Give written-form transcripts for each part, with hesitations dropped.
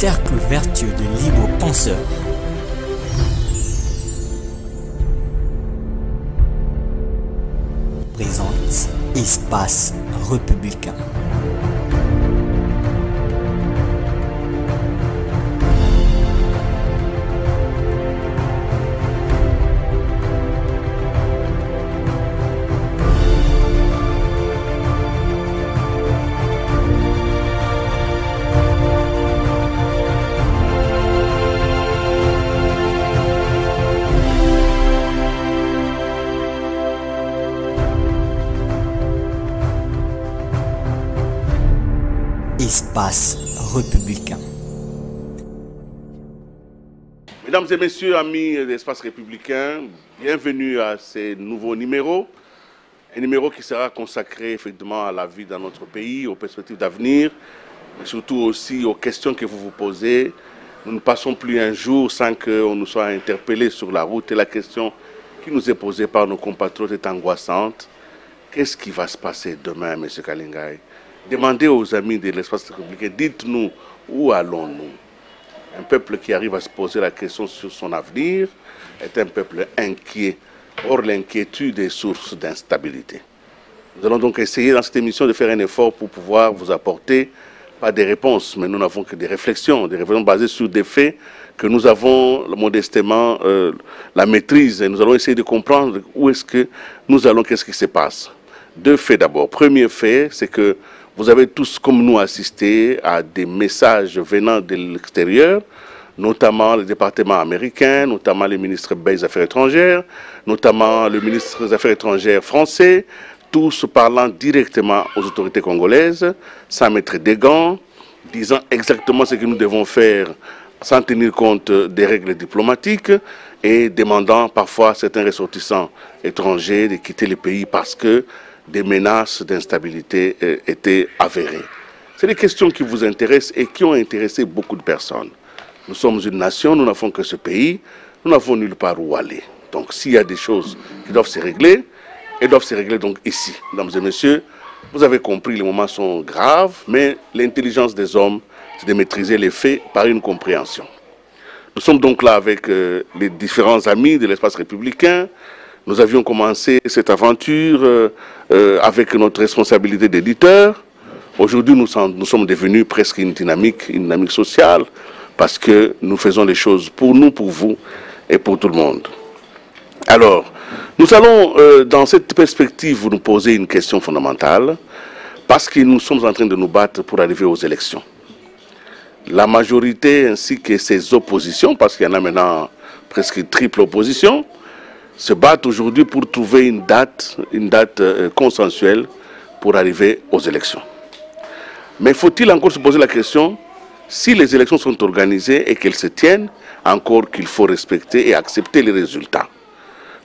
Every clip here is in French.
cercle vertueux de libres penseurs. Présente Espace Républicain. Espace Républicain. Mesdames et messieurs, amis d'Espace Républicain, bienvenue à ces nouveaux numéros. Un numéro qui sera consacré effectivement à la vie dans notre pays, aux perspectives d'avenir, mais surtout aussi aux questions que vous vous posez. Nous ne passons plus un jour sans qu'on nous soit interpellés sur la route et la question qui nous est posée par nos compatriotes est angoissante. Qu'est-ce qui va se passer demain, M. Kalingai? Demandez aux amis de l'Espace Républicain, dites-nous où allons-nous? Un peuple qui arrive à se poser la question sur son avenir est un peuple inquiet. Or, l'inquiétude est source d'instabilité. Nous allons donc essayer dans cette émission de faire un effort pour pouvoir vous apporter, pas des réponses, mais nous n'avons que des réflexions basées sur des faits que nous avons modestement la maîtrise. Et nous allons essayer de comprendre où est-ce que nous allons, qu'est-ce qui se passe. Deux faits d'abord. Premier fait, c'est que vous avez tous, comme nous, assisté à des messages venant de l'extérieur, notamment le département américain, notamment le ministre des Affaires étrangères, notamment le ministre des Affaires étrangères français, tous parlant directement aux autorités congolaises, sans mettre des gants, disant exactement ce que nous devons faire sans tenir compte des règles diplomatiques et demandant parfois à certains ressortissants étrangers de quitter le pays parce que des menaces d'instabilité étaient avérées. C'est des questions qui vous intéressent et qui ont intéressé beaucoup de personnes. Nous sommes une nation, nous n'avons que ce pays, nous n'avons nulle part où aller. Donc s'il y a des choses qui doivent se régler, elles doivent se régler donc ici. Mesdames et messieurs, vous avez compris, les moments sont graves, mais l'intelligence des hommes, c'est de maîtriser les faits par une compréhension. Nous sommes donc là avec les différents amis de l'Espace Républicain. Nous avions commencé cette aventure avec notre responsabilité d'éditeur. Aujourd'hui, nous sommes devenus presque une dynamique sociale, parce que nous faisons les choses pour nous, pour vous et pour tout le monde. Alors, nous allons, dans cette perspective, nous poser une question fondamentale, parce que nous sommes en train de nous battre pour arriver aux élections. La majorité ainsi que ses oppositions, parce qu'il y en a maintenant presque triple opposition, se battent aujourd'hui pour trouver une date consensuelle pour arriver aux élections. Mais faut-il encore se poser la question, si les élections sont organisées et qu'elles se tiennent, encore qu'il faut respecter et accepter les résultats.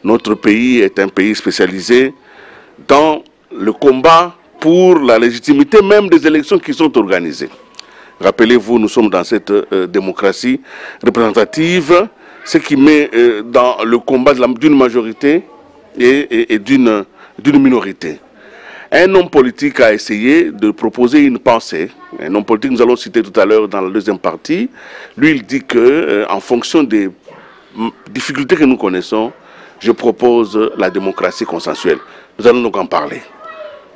Notre pays est un pays spécialisé dans le combat pour la légitimité même des élections qui sont organisées. Rappelez-vous, nous sommes dans cette démocratie représentative, ce qui met dans le combat d'une majorité et d'une minorité. Un homme politique a essayé de proposer une pensée. Un homme politique, nous allons citer tout à l'heure dans la deuxième partie. Lui, il dit que, en fonction des difficultés que nous connaissons, je propose la démocratie consensuelle. Nous allons donc en parler.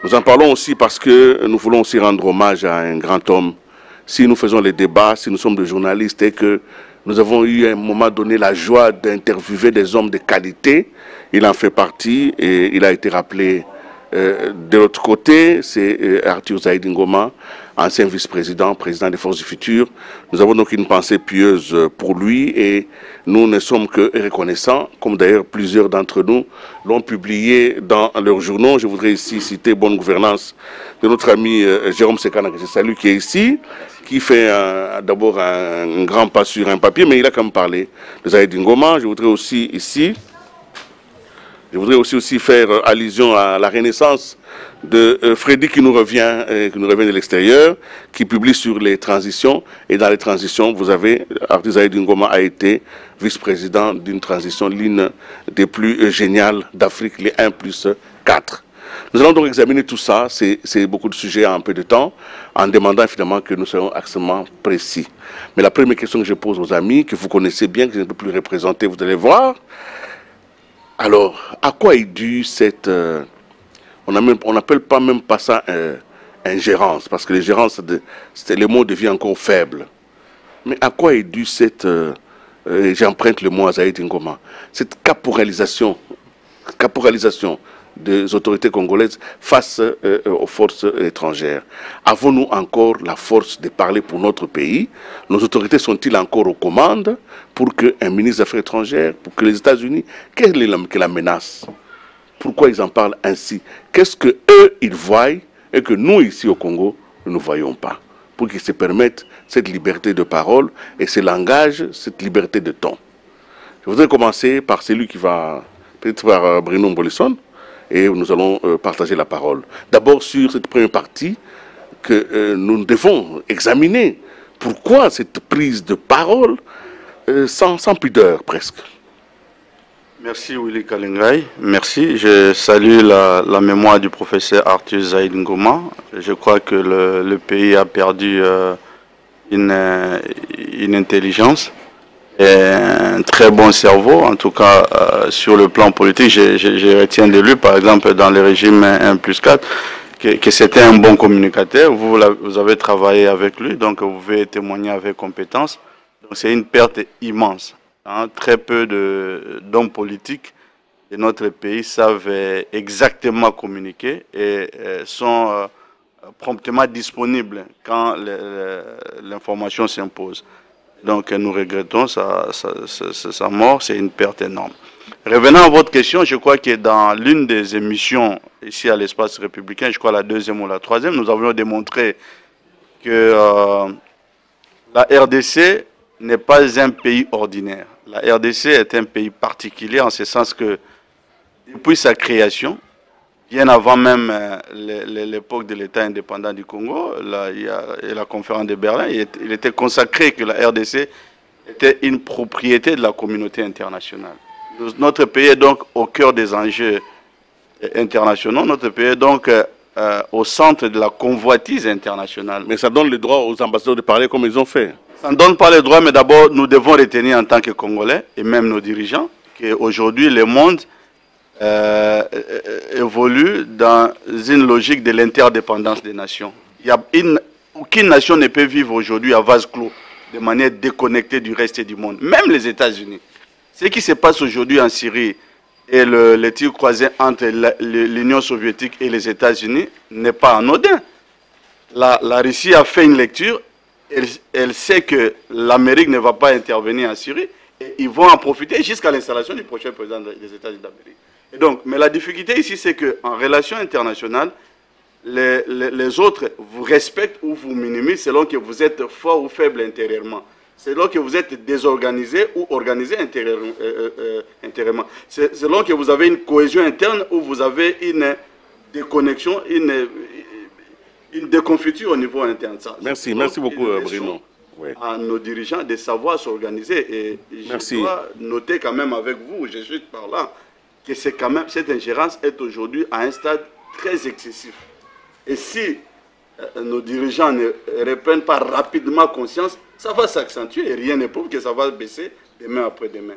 Nous en parlons aussi parce que nous voulons aussi rendre hommage à un grand homme. Si nous faisons les débats, si nous sommes des journalistes et que nous avons eu à un moment donné la joie d'interviewer des hommes de qualité, il en fait partie et il a été rappelé. De l'autre côté, c'est Arthur Zaïdi Ngoma, ancien vice-président, président des Forces du Futur. Nous avons donc une pensée pieuse pour lui et nous ne sommes que reconnaissants, comme d'ailleurs plusieurs d'entre nous l'ont publié dans leurs journaux. Je voudrais ici citer Bonne Gouvernance de notre ami Jérôme Sekana, que je salue, qui est ici, qui fait d'abord un grand pas sur un papier, mais il a quand même parlé de Zaïdi Ngoma. Je voudrais aussi faire allusion à la renaissance de Freddy qui nous revient de l'extérieur, qui publie sur les transitions. Et dans les transitions, vous avez, Arthur Zaïdi Ngoma a été vice-président d'une transition, l'une des plus géniales d'Afrique, les 1+4. Nous allons donc examiner tout ça, c'est beaucoup de sujets en un peu de temps, en demandant finalement que nous soyons extrêmement précis. Mais la première question que je pose aux amis, que vous connaissez bien, que je ne peux plus représenter, vous allez voir. Alors, à quoi est due cette... on n'appelle pas même pas ça ingérence, parce que l'ingérence, le mot devient encore faible. Mais à quoi est due cette... j'emprunte le mot à Zaïd Ngoma, cette caporalisation des autorités congolaises face aux forces étrangères. Avons-nous encore la force de parler pour notre pays? Nos autorités sont-ils encore aux commandes pour qu'un ministre des Affaires étrangères, pour que les États-Unis, quelle est la menace? Pourquoi ils en parlent ainsi? Qu'est-ce qu'eux, ils voient et que nous, ici au Congo, nous ne voyons pas? Pour qu'ils se permettent cette liberté de parole et ce langage, cette liberté de ton. Je voudrais commencer par celui qui va, peut-être par Bruno Mbolisson, et nous allons partager la parole. D'abord sur cette première partie que nous devons examiner. Pourquoi cette prise de parole sans pudeur presque? Merci Willy Kalingai, merci. Je salue la mémoire du professeur Arthur Zaïd Ngoma. Je crois que le pays a perdu une intelligence et un très bon cerveau, en tout cas sur le plan politique. Je retiens de lui, par exemple, dans le régime 1+4, que c'était un bon communicateur. Vous avez travaillé avec lui, donc vous pouvez témoigner avec compétence. Donc c'est une perte immense. Hein. Très peu d'hommes politiques de notre pays savent exactement communiquer et sont promptement disponibles quand l'information s'impose. Donc nous regrettons sa mort, c'est une perte énorme. Revenant à votre question, je crois que dans l'une des émissions ici à l'Espace Républicain, je crois la deuxième ou la troisième, nous avions démontré que la RDC n'est pas un pays ordinaire. La RDC est un pays particulier en ce sens que depuis sa création, bien avant même l'époque de l'État indépendant du Congo, la conférence de Berlin, il était consacré que la RDC était une propriété de la communauté internationale. Notre pays est donc au cœur des enjeux internationaux, notre pays est donc au centre de la convoitise internationale. Mais ça donne le droit aux ambassadeurs de parler comme ils ont fait. Ça ne donne pas le droit, mais d'abord nous devons retenir en tant que Congolais, et même nos dirigeants, qu'aujourd'hui le monde évolue dans une logique de l'interdépendance des nations. Aucune nation ne peut vivre aujourd'hui à vase clos, de manière déconnectée du reste du monde, même les États-Unis. Ce qui se passe aujourd'hui en Syrie et le tir croisé entre l'Union soviétique et les États-Unis n'est pas anodin. La Russie a fait une lecture, elle sait que l'Amérique ne va pas intervenir en Syrie, et ils vont en profiter jusqu'à l'installation du prochain président des États-Unis d'Amérique. Et donc, mais la difficulté ici, c'est qu'en relation internationale, les autres vous respectent ou vous minimisent selon que vous êtes fort ou faible intérieurement. Selon que vous êtes désorganisé ou organisé intérieurement. Selon que vous avez une cohésion interne ou vous avez une déconnexion, une déconfiture au niveau interne. Merci beaucoup Bruno. Oui. À nos dirigeants de savoir s'organiser. Et je dois noter quand même avec vous, je suis par là, que c'est quand même, cette ingérence est aujourd'hui à un stade très excessif. Et si nos dirigeants ne reprennent pas rapidement conscience, ça va s'accentuer et rien ne prouve que ça va baisser demain après demain.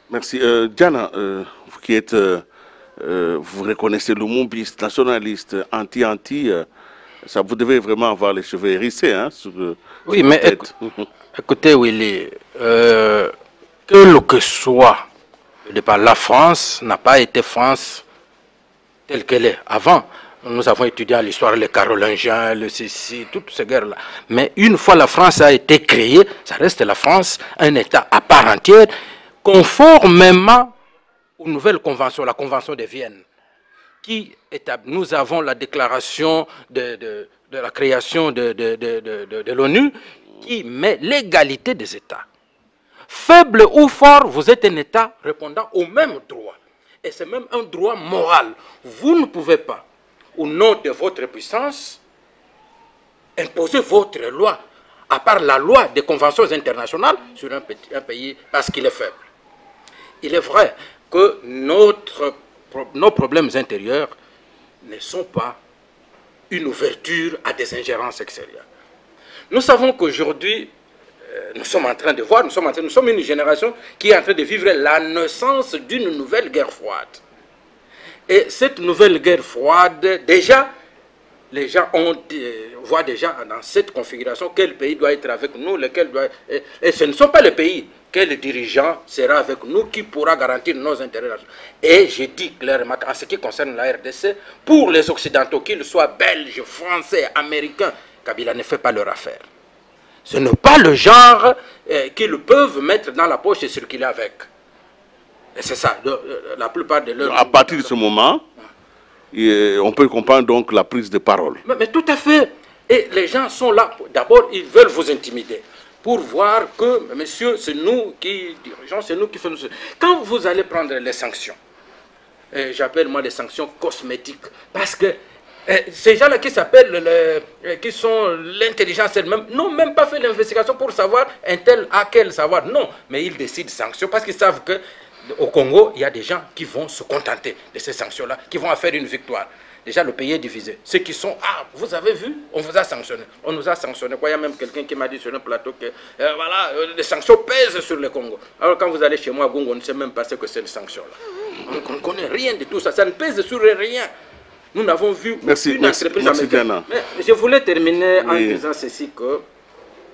Merci. Diana, vous qui êtes, vous reconnaissez le mombiste, nationaliste, anti-anti, ça vous devez vraiment avoir les cheveux hérissés, hein, oui, mais écoutez, Willy, quel que soit la France n'a pas été France telle qu'elle est avant. Nous avons étudié l'histoire, les Carolingiens, le Cécile, toutes ces guerres-là. Mais une fois la France a été créée, ça reste la France, un État à part entière, conformément aux nouvelles conventions, la Convention de Vienne, qui établit. Nous avons la déclaration de la création de l'ONU, qui met l'égalité des États. Faible ou fort, vous êtes un État répondant au même droit. Et c'est même un droit moral. Vous ne pouvez pas, au nom de votre puissance, imposer votre loi, à part la loi des conventions internationales, sur un pays parce qu'il est faible. Il est vrai que nos problèmes intérieurs ne sont pas une ouverture à des ingérences extérieures. Nous savons qu'aujourd'hui, nous sommes en train de voir, nous sommes une génération qui est en train de vivre la naissance d'une nouvelle guerre froide. Et cette nouvelle guerre froide, déjà, les gens voient déjà dans cette configuration quel pays doit être avec nous, lequel doit... Et ce ne sont pas les pays. Quel dirigeant sera avec nous qui pourra garantir nos intérêts. Et je dis clairement en ce qui concerne la RDC, pour les Occidentaux, qu'ils soient belges, français, américains, Kabila ne fait pas leur affaire. Ce n'est pas le genre qu'ils peuvent mettre dans la poche et circuler avec. Et c'est ça, la plupart de leurs... À partir de ce moment, on peut comprendre donc la prise de parole. Mais tout à fait. Et les gens sont là, d'abord, ils veulent vous intimider. Pour voir que, monsieur, c'est nous qui dirigeons, c'est nous qui faisons... Quand vous allez prendre les sanctions, j'appelle moi les sanctions cosmétiques, parce que ces gens-là qui s'appellent, qui sont l'intelligence elle-même, n'ont même pas fait l'investigation pour savoir un tel à quel savoir. Non, mais ils décident sanctions parce qu'ils savent que au Congo, il y a des gens qui vont se contenter de ces sanctions-là, qui vont en faire une victoire. Déjà, le pays est divisé. Ceux qui sont, ah, vous avez vu, on vous a sanctionné. On nous a sanctionné. Il y a même quelqu'un qui m'a dit sur un plateau que, voilà, les sanctions pèsent sur le Congo. Alors, quand vous allez chez moi à Gongo, on ne sait même pas ce que c'est une sanction-là. On ne connaît rien de tout ça. Ça ne pèse sur rien. Nous n'avons vu aucune entreprise américaine. Mais je voulais terminer en disant ceci, que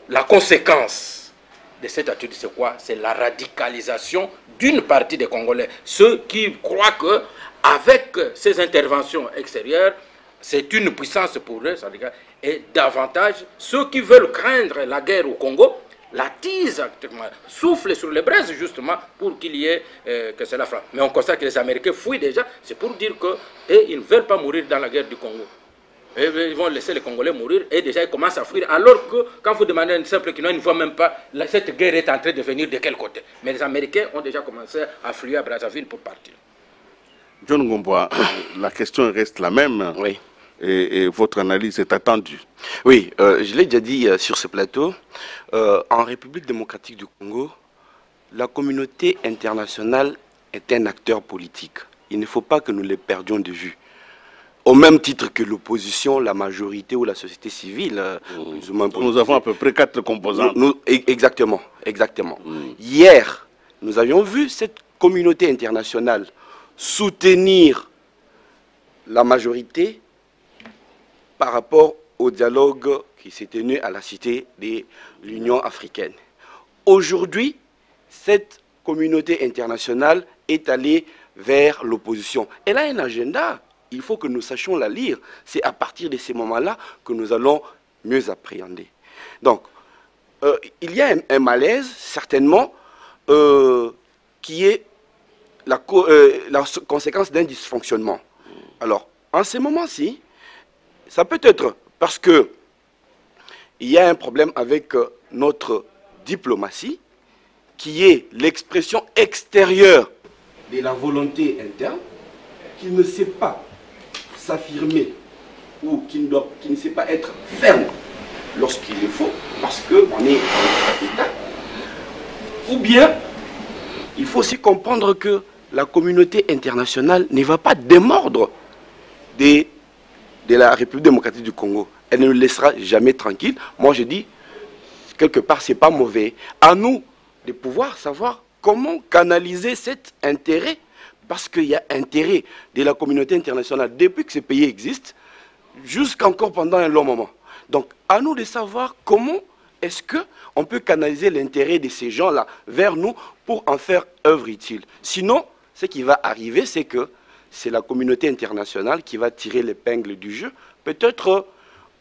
la conséquence de cette attitude, c'est quoi? C'est la radicalisation d'une partie des Congolais. Ceux qui croient que avec ces interventions extérieures, c'est une puissance pour eux, et davantage ceux qui veulent craindre la guerre au Congo, l'attisent, soufflent sur les braises justement pour qu'il y ait que cela frappe. Mais on constate que les Américains fuient déjà, c'est pour dire qu'ils ne veulent pas mourir dans la guerre du Congo. Et ils vont laisser les Congolais mourir et déjà ils commencent à fuir. Alors que quand vous demandez à une simple Kinois, ils ne voient même pas cette guerre est en train de venir de quel côté. Mais les Américains ont déjà commencé à fuir à Brazzaville pour partir. John Ngomboa, la question reste la même. Oui. Et votre analyse est attendue. Oui, je l'ai déjà dit sur ce plateau. En République démocratique du Congo, la communauté internationale est un acteur politique. Il ne faut pas que nous les perdions de vue. Au même titre que l'opposition, la majorité ou la société civile. Plus ou moins nous avons à peu près 4 composants. Exactement, exactement. Hier, nous avions vu cette communauté internationale soutenir la majorité par rapport au dialogue qui s'est tenu à la cité de l'Union africaine. Aujourd'hui, cette communauté internationale est allée vers l'opposition. Elle a un agenda. Il faut que nous sachions la lire. C'est à partir de ces moments-là que nous allons mieux appréhender. Donc, il y a un malaise, certainement, qui est la conséquence d'un dysfonctionnement. Alors, en ces moments-ci, ça peut être parce que il y a un problème avec notre diplomatie, qui est l'expression extérieure de la volonté interne, qui ne sait pas s'affirmer ou qui ne sait pas être ferme lorsqu'il le faut, parce qu'on est en état. Ou bien, il faut aussi comprendre que la communauté internationale ne va pas démordre de la République démocratique du Congo. Elle ne nous laissera jamais tranquille. Moi, je dis, quelque part, ce n'est pas mauvais. À nous de pouvoir savoir comment canaliser cet intérêt, parce qu'il y a intérêt de la communauté internationale depuis que ce pays existe, jusqu'encore pendant un long moment. Donc, à nous de savoir comment est-ce qu'on peut canaliser l'intérêt de ces gens-là vers nous pour en faire œuvre utile. Sinon, ce qui va arriver, c'est que c'est la communauté internationale qui va tirer l'épingle du jeu, peut-être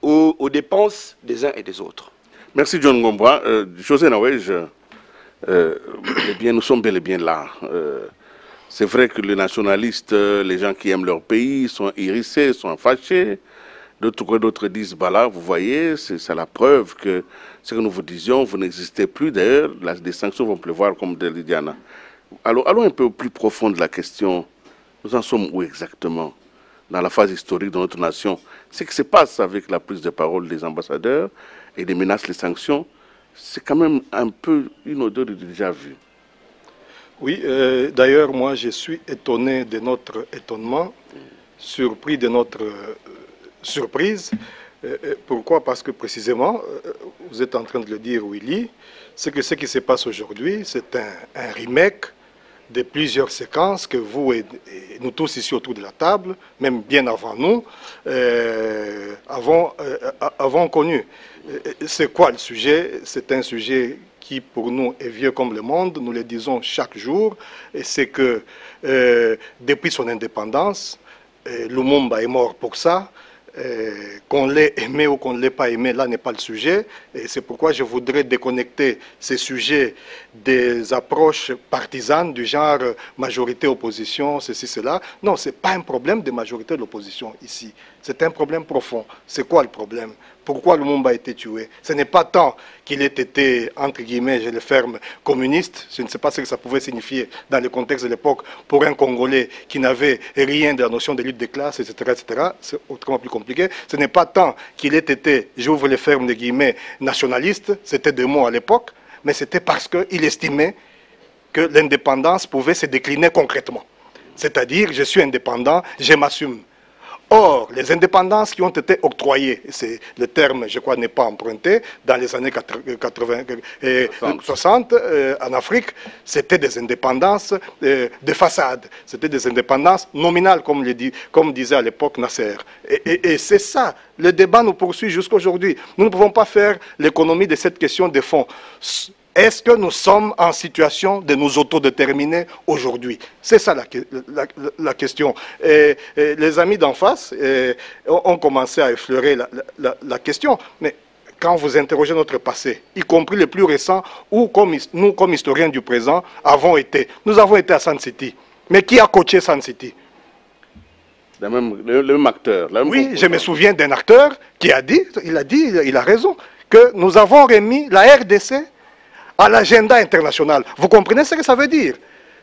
aux dépenses des uns et des autres. Merci John Ngomboa. José Nawej, eh bien, nous sommes bel et bien là. C'est vrai que les nationalistes, les gens qui aiment leur pays, sont hérissés, sont fâchés. D'autres disent, bah là, vous voyez, c'est la preuve que ce que nous vous disions, vous n'existez plus. D'ailleurs, des sanctions vont pleuvoir comme de l'Idiana. Alors, allons un peu plus profond de la question. Nous en sommes où exactement dans la phase historique de notre nation? Ce qui se passe avec la prise de parole des ambassadeurs et des menaces, les sanctions, c'est quand même un peu une odeur de déjà vu. Oui, d'ailleurs, moi, je suis étonné de notre étonnement surpris de notre surprise. Pourquoi? Parce que précisément, vous êtes en train de le dire, Willy, c'est que ce qui se passe aujourd'hui, c'est un remake de plusieurs séquences que vous et nous tous ici autour de la table, même bien avant nous, avons connu. C'est quoi le sujet? C'est un sujet qui pour nous est vieux comme le monde, nous le disons chaque jour, et c'est que depuis son indépendance, Lumumba est mort pour ça. Qu'on l'ait aimé ou qu'on ne l'ait pas aimé, là n'est pas le sujet. Et c'est pourquoi je voudrais déconnecter ces sujets des approches partisanes du genre majorité-opposition, ceci, cela. Non, ce n'est pas un problème de majorité de l'opposition ici. C'est un problème profond. C'est quoi le problème? Pourquoi Lumumba a été tué? Ce n'est pas tant qu'il ait été, entre guillemets, je le ferme, communiste. Je ne sais pas ce que ça pouvait signifier dans le contexte de l'époque pour un Congolais qui n'avait rien de la notion de lutte des classes, etc. etc. C'est autrement plus compliqué. Ce n'est pas tant qu'il ait été, j'ouvre les fermes de guillemets, nationaliste, c'était deux mots à l'époque, mais c'était parce qu'il estimait que l'indépendance pouvait se décliner concrètement. C'est-à-dire, je suis indépendant, je m'assume. Or, les indépendances qui ont été octroyées, le terme, je crois, n'est pas emprunté, dans les années 60 en Afrique, c'était des indépendances de façade, c'était des indépendances nominales, comme disait à l'époque Nasser. Et c'est ça, le débat nous poursuit jusqu'à aujourd'hui. Nous ne pouvons pas faire l'économie de cette question de fond. Est-ce que nous sommes en situation de nous autodéterminer aujourd'hui? C'est ça la question. Et les amis d'en face ont commencé à effleurer la question. Mais quand vous interrogez notre passé, y compris les plus récents, ou nous, comme historiens du présent, nous avons été à Sun City. Mais qui a coaché Sun City? Le même acteur. Oui, je me souviens d'un acteur qui a dit, il a raison, que nous avons remis la RDC à l'agenda international. Vous comprenez ce que ça veut dire?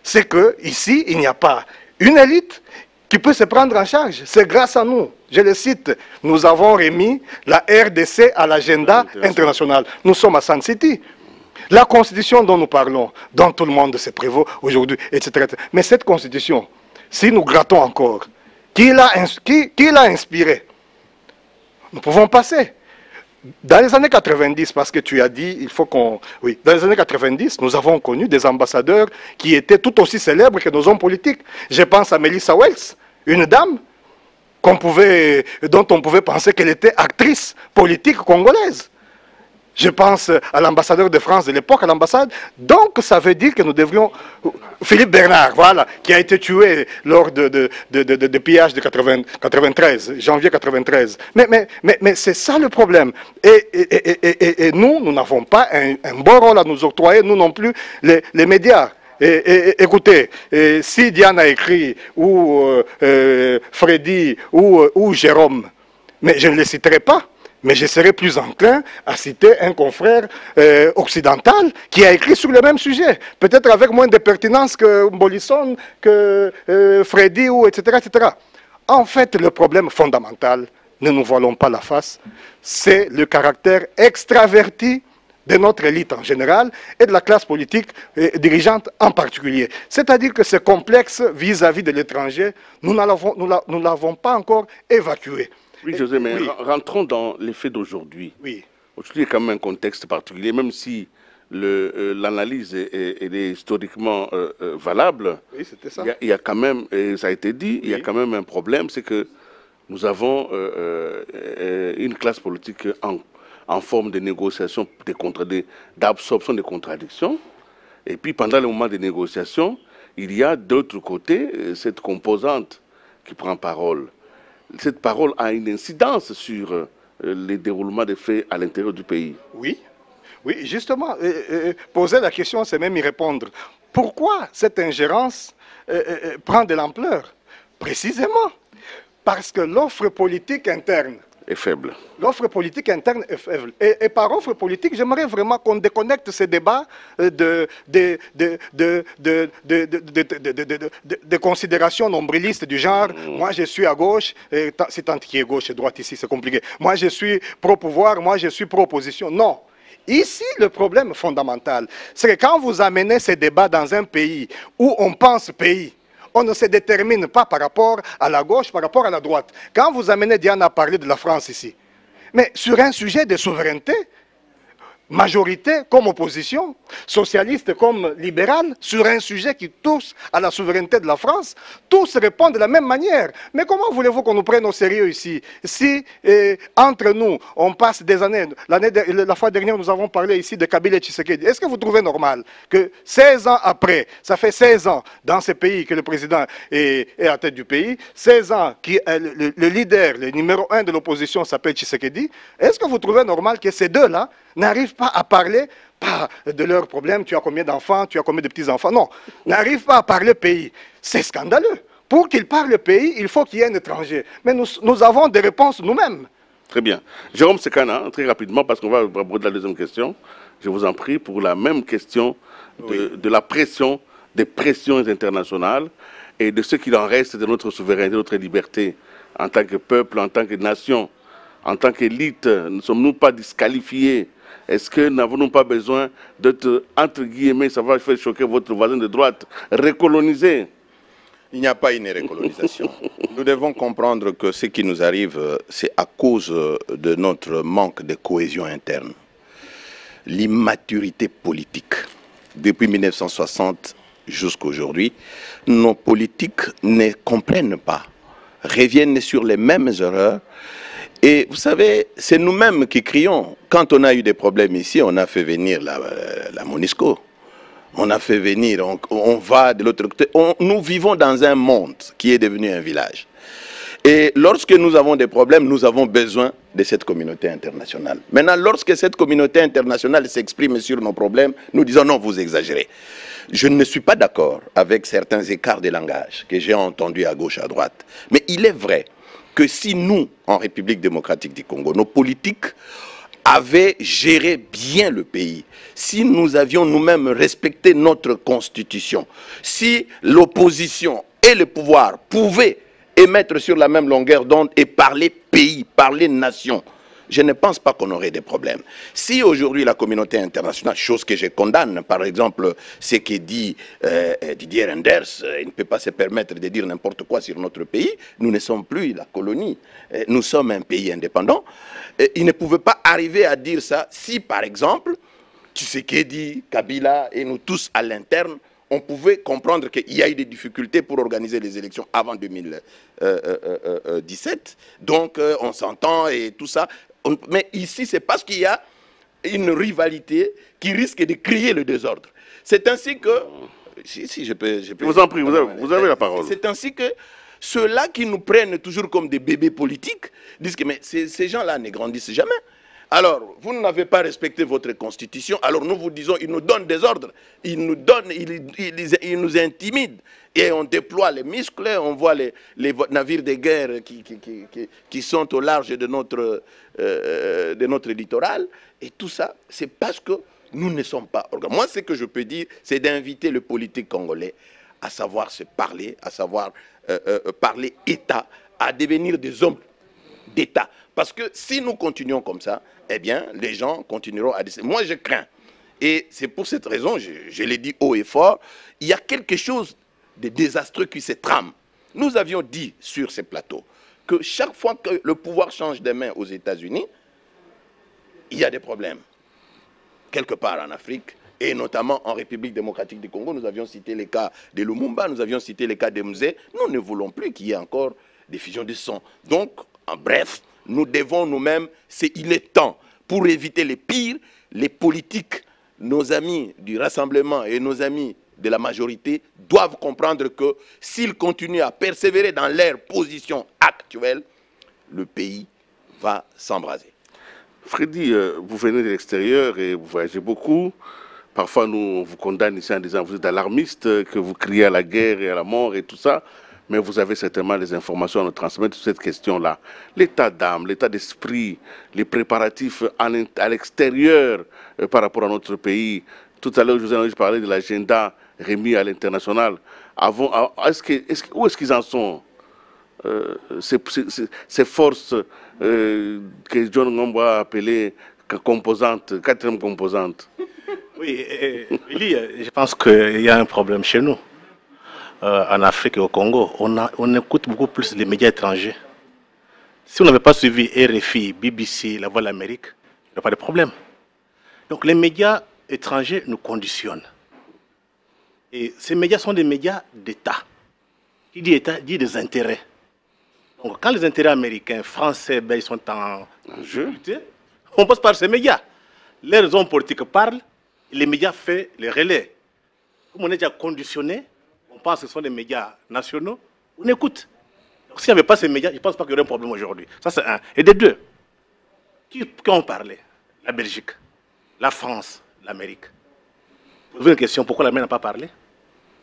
C'est qu'ici, il n'y a pas une élite qui peut se prendre en charge. C'est grâce à nous. Je le cite. Nous avons remis la RDC à l'agenda international. Nous sommes à Sun City. La constitution dont nous parlons, dont tout le monde se prévaut aujourd'hui, etc. Mais cette constitution, si nous grattons encore, qui l'a inspirée? Nous pouvons passer. Dans les années 90, parce que tu as dit, il faut qu'on... Oui, dans les années 90, nous avons connu des ambassadeurs qui étaient tout aussi célèbres que nos hommes politiques. Je pense à Melissa Wells, une dame dont on pouvait penser qu'elle était actrice politique congolaise. Je pense à l'ambassadeur de France de l'époque, à l'ambassade. Donc, ça veut dire que nous devrions... Philippe Bernard, voilà, qui a été tué lors de pillage de 93, janvier 93. Mais c'est ça le problème. Et nous n'avons pas un bon rôle à nous octroyer, nous non plus, les médias. Écoutez, si Diane a écrit, ou Freddy, ou Jérôme, mais je ne les citerai pas. Mais je serais plus enclin à citer un confrère occidental qui a écrit sur le même sujet, peut-être avec moins de pertinence que Mbolisson, que Freddy, ou etc., etc. En fait, le problème fondamental, ne nous voilons pas la face, c'est le caractère extraverti de notre élite en général et de la classe politique dirigeante en particulier. C'est-à-dire que ce complexe vis-à-vis de l'étranger, nous ne l'avons pas encore évacué. Oui, José, mais rentrons dans les faits d'aujourd'hui. Oui. Aujourd'hui, il y a quand même un contexte particulier, même si l'analyse est historiquement valable. Oui, c'était ça. Il y a quand même, et ça a été dit, il y a quand même un problème, c'est que nous avons une classe politique en forme de négociation, d'absorption des contradictions. Et puis, pendant le moment des négociations, il y a d'autre côté cette composante qui prend parole. Cette parole a une incidence sur les déroulements des faits à l'intérieur du pays. Oui, oui, justement, poser la question, c'est même y répondre. Pourquoi cette ingérence prend de l'ampleur? Précisément parce que l'offre politique interne est faible. L'offre politique interne est faible. Et par offre politique, j'aimerais vraiment qu'on déconnecte ces débats de considérations nombrilistes du genre moi je suis à gauche, c'est tant qui est gauche et droite ici, c'est compliqué. Moi je suis pro-pouvoir, moi je suis pro-opposition. Non. Ici, le problème fondamental, c'est que quand vous amenez ces débats dans un pays où on pense pays, On ne se détermine pas par rapport à la gauche, par rapport à la droite. Quand vous amenez Diane à parler de la France ici, mais sur un sujet de souveraineté, majorité comme opposition, socialiste comme libéral, sur un sujet qui touche à la souveraineté de la France, tous répondent de la même manière. Mais comment voulez-vous qu'on nous prenne au sérieux ici? Si entre nous, on passe des années, la fois dernière nous avons parlé ici de Kabila et Tshisekedi, est-ce que vous trouvez normal que 16 ans après, ça fait 16 ans dans ce pays que le président est à la tête du pays, 16 ans que le leader, le numéro 1 de l'opposition s'appelle Tshisekedi, est-ce que vous trouvez normal que ces deux-là n'arrivent pas à parler pas de leurs problèmes, tu as combien d'enfants, tu as combien de petits-enfants, non, n'arrivent pas à parler pays. C'est scandaleux. Pour qu'ils parlent pays, il faut qu'il y ait un étranger. Mais nous avons des réponses nous-mêmes. Très bien. Jérôme Sekana, très rapidement, parce qu'on va aborder la deuxième question. Je vous en prie pour la même question de la pression, des pressions internationales et de ce qu'il en reste de notre souveraineté, de notre liberté en tant que peuple, en tant que nation, en tant qu'élite. Ne sommes-nous pas disqualifiés? Est-ce que n'avons-nous pas besoin d'être, entre guillemets, ça va faire choquer votre voisin de droite, recolonisé? Il n'y a pas une recolonisation. Nous devons comprendre que ce qui nous arrive, c'est à cause de notre manque de cohésion interne. L'immaturité politique. Depuis 1960 jusqu'à aujourd'hui, nos politiques ne comprennent pas, reviennent sur les mêmes erreurs. Et vous savez, c'est nous-mêmes qui crions. Quand on a eu des problèmes ici, on a fait venir la MONUSCO. On a fait venir, on va de l'autre côté. Nous vivons dans un monde qui est devenu un village. Et lorsque nous avons des problèmes, nous avons besoin de cette communauté internationale. Maintenant, lorsque cette communauté internationale s'exprime sur nos problèmes, nous disons non, vous exagérez. Je ne suis pas d'accord avec certains écarts de langage que j'ai entendus à gauche, à droite. Mais il est vrai que si nous, en République démocratique du Congo, nos politiques avaient géré bien le pays, si nous avions nous-mêmes respecté notre constitution, si l'opposition et le pouvoir pouvaient émettre sur la même longueur d'onde et parler pays, parler nation, je ne pense pas qu'on aurait des problèmes. Si aujourd'hui la communauté internationale, chose que je condamne, par exemple, ce que dit Didier Reynders, il ne peut pas se permettre de dire n'importe quoi sur notre pays, nous ne sommes plus la colonie, nous sommes un pays indépendant, il ne pouvait pas arriver à dire ça si, par exemple, Tshisekedi, Kabila et nous tous à l'interne, on pouvait comprendre qu'il y a eu des difficultés pour organiser les élections avant 2017. Donc, on s'entend et tout ça. Mais ici, c'est parce qu'il y a une rivalité qui risque de créer le désordre. C'est ainsi que... Si je peux vous en prie, vous avez la parole. C'est ainsi que ceux-là qui nous prennent toujours comme des bébés politiques disent que mais ces gens-là ne grandissent jamais. Alors, vous n'avez pas respecté votre constitution, alors nous vous disons, ils nous donnent des ordres, ils nous intimident, et on déploie les muscles, on voit les navires de guerre qui sont au large de notre littoral, et tout ça, c'est parce que nous ne sommes pas organisés. Moi, ce que je peux dire, c'est d'inviter le politique congolais à savoir se parler, à savoir parler État, à devenir des hommes d'État. Parce que si nous continuons comme ça, eh bien, les gens continueront à décider. Moi, je crains. Et c'est pour cette raison, je l'ai dit haut et fort, il y a quelque chose de désastreux qui se trame. Nous avions dit sur ces plateaux que chaque fois que le pouvoir change de main aux États-Unis, il y a des problèmes. Quelque part en Afrique, et notamment en République démocratique du Congo, nous avions cité les cas de Lumumba, nous avions cité les cas de Mzee. Nous ne voulons plus qu'il y ait encore des fusions de sang. Donc, en bref, nous devons nous-mêmes, il est temps, pour éviter les pires, les politiques, nos amis du rassemblement et nos amis de la majorité doivent comprendre que s'ils continuent à persévérer dans leur position actuelle, le pays va s'embraser. Freddy, vous venez de l'extérieur et vous voyagez beaucoup. Parfois, nous, on vous condamne ici en disant que vous êtes alarmiste, que vous criez à la guerre et à la mort et tout ça. Mais vous avez certainement des informations à nous transmettre sur cette question-là. L'état d'âme, l'état d'esprit, les préparatifs à l'extérieur par rapport à notre pays. Tout à l'heure, je vous ai parlé de l'agenda remis à l'international. Où est-ce qu'ils en sont, ces forces que John Ngombo a appelées composantes, quatrième composante? Oui, Willy, je pense qu'il y a un problème chez nous. en Afrique et au Congo, on écoute beaucoup plus les médias étrangers. Si on n'avait pas suivi RFI, BBC, La Voix de l'Amérique, il n'y aurait pas de problème. Donc les médias étrangers nous conditionnent. Et ces médias sont des médias d'État. Qui dit État dit des intérêts. Donc quand les intérêts américains, français, ben, ils sont en jeu, on passe par ces médias. Les hommes politiques parlent, et les médias font les relais. Comme on est déjà conditionné, on pense que ce sont des médias nationaux, on écoute. Donc s'il n'y avait pas ces médias, je ne pense pas qu'il y aurait un problème aujourd'hui. Ça c'est un. Et des deux, qui ont parlé? La Belgique, la France, l'Amérique. Posez une question, pourquoi l'Amérique n'a pas parlé?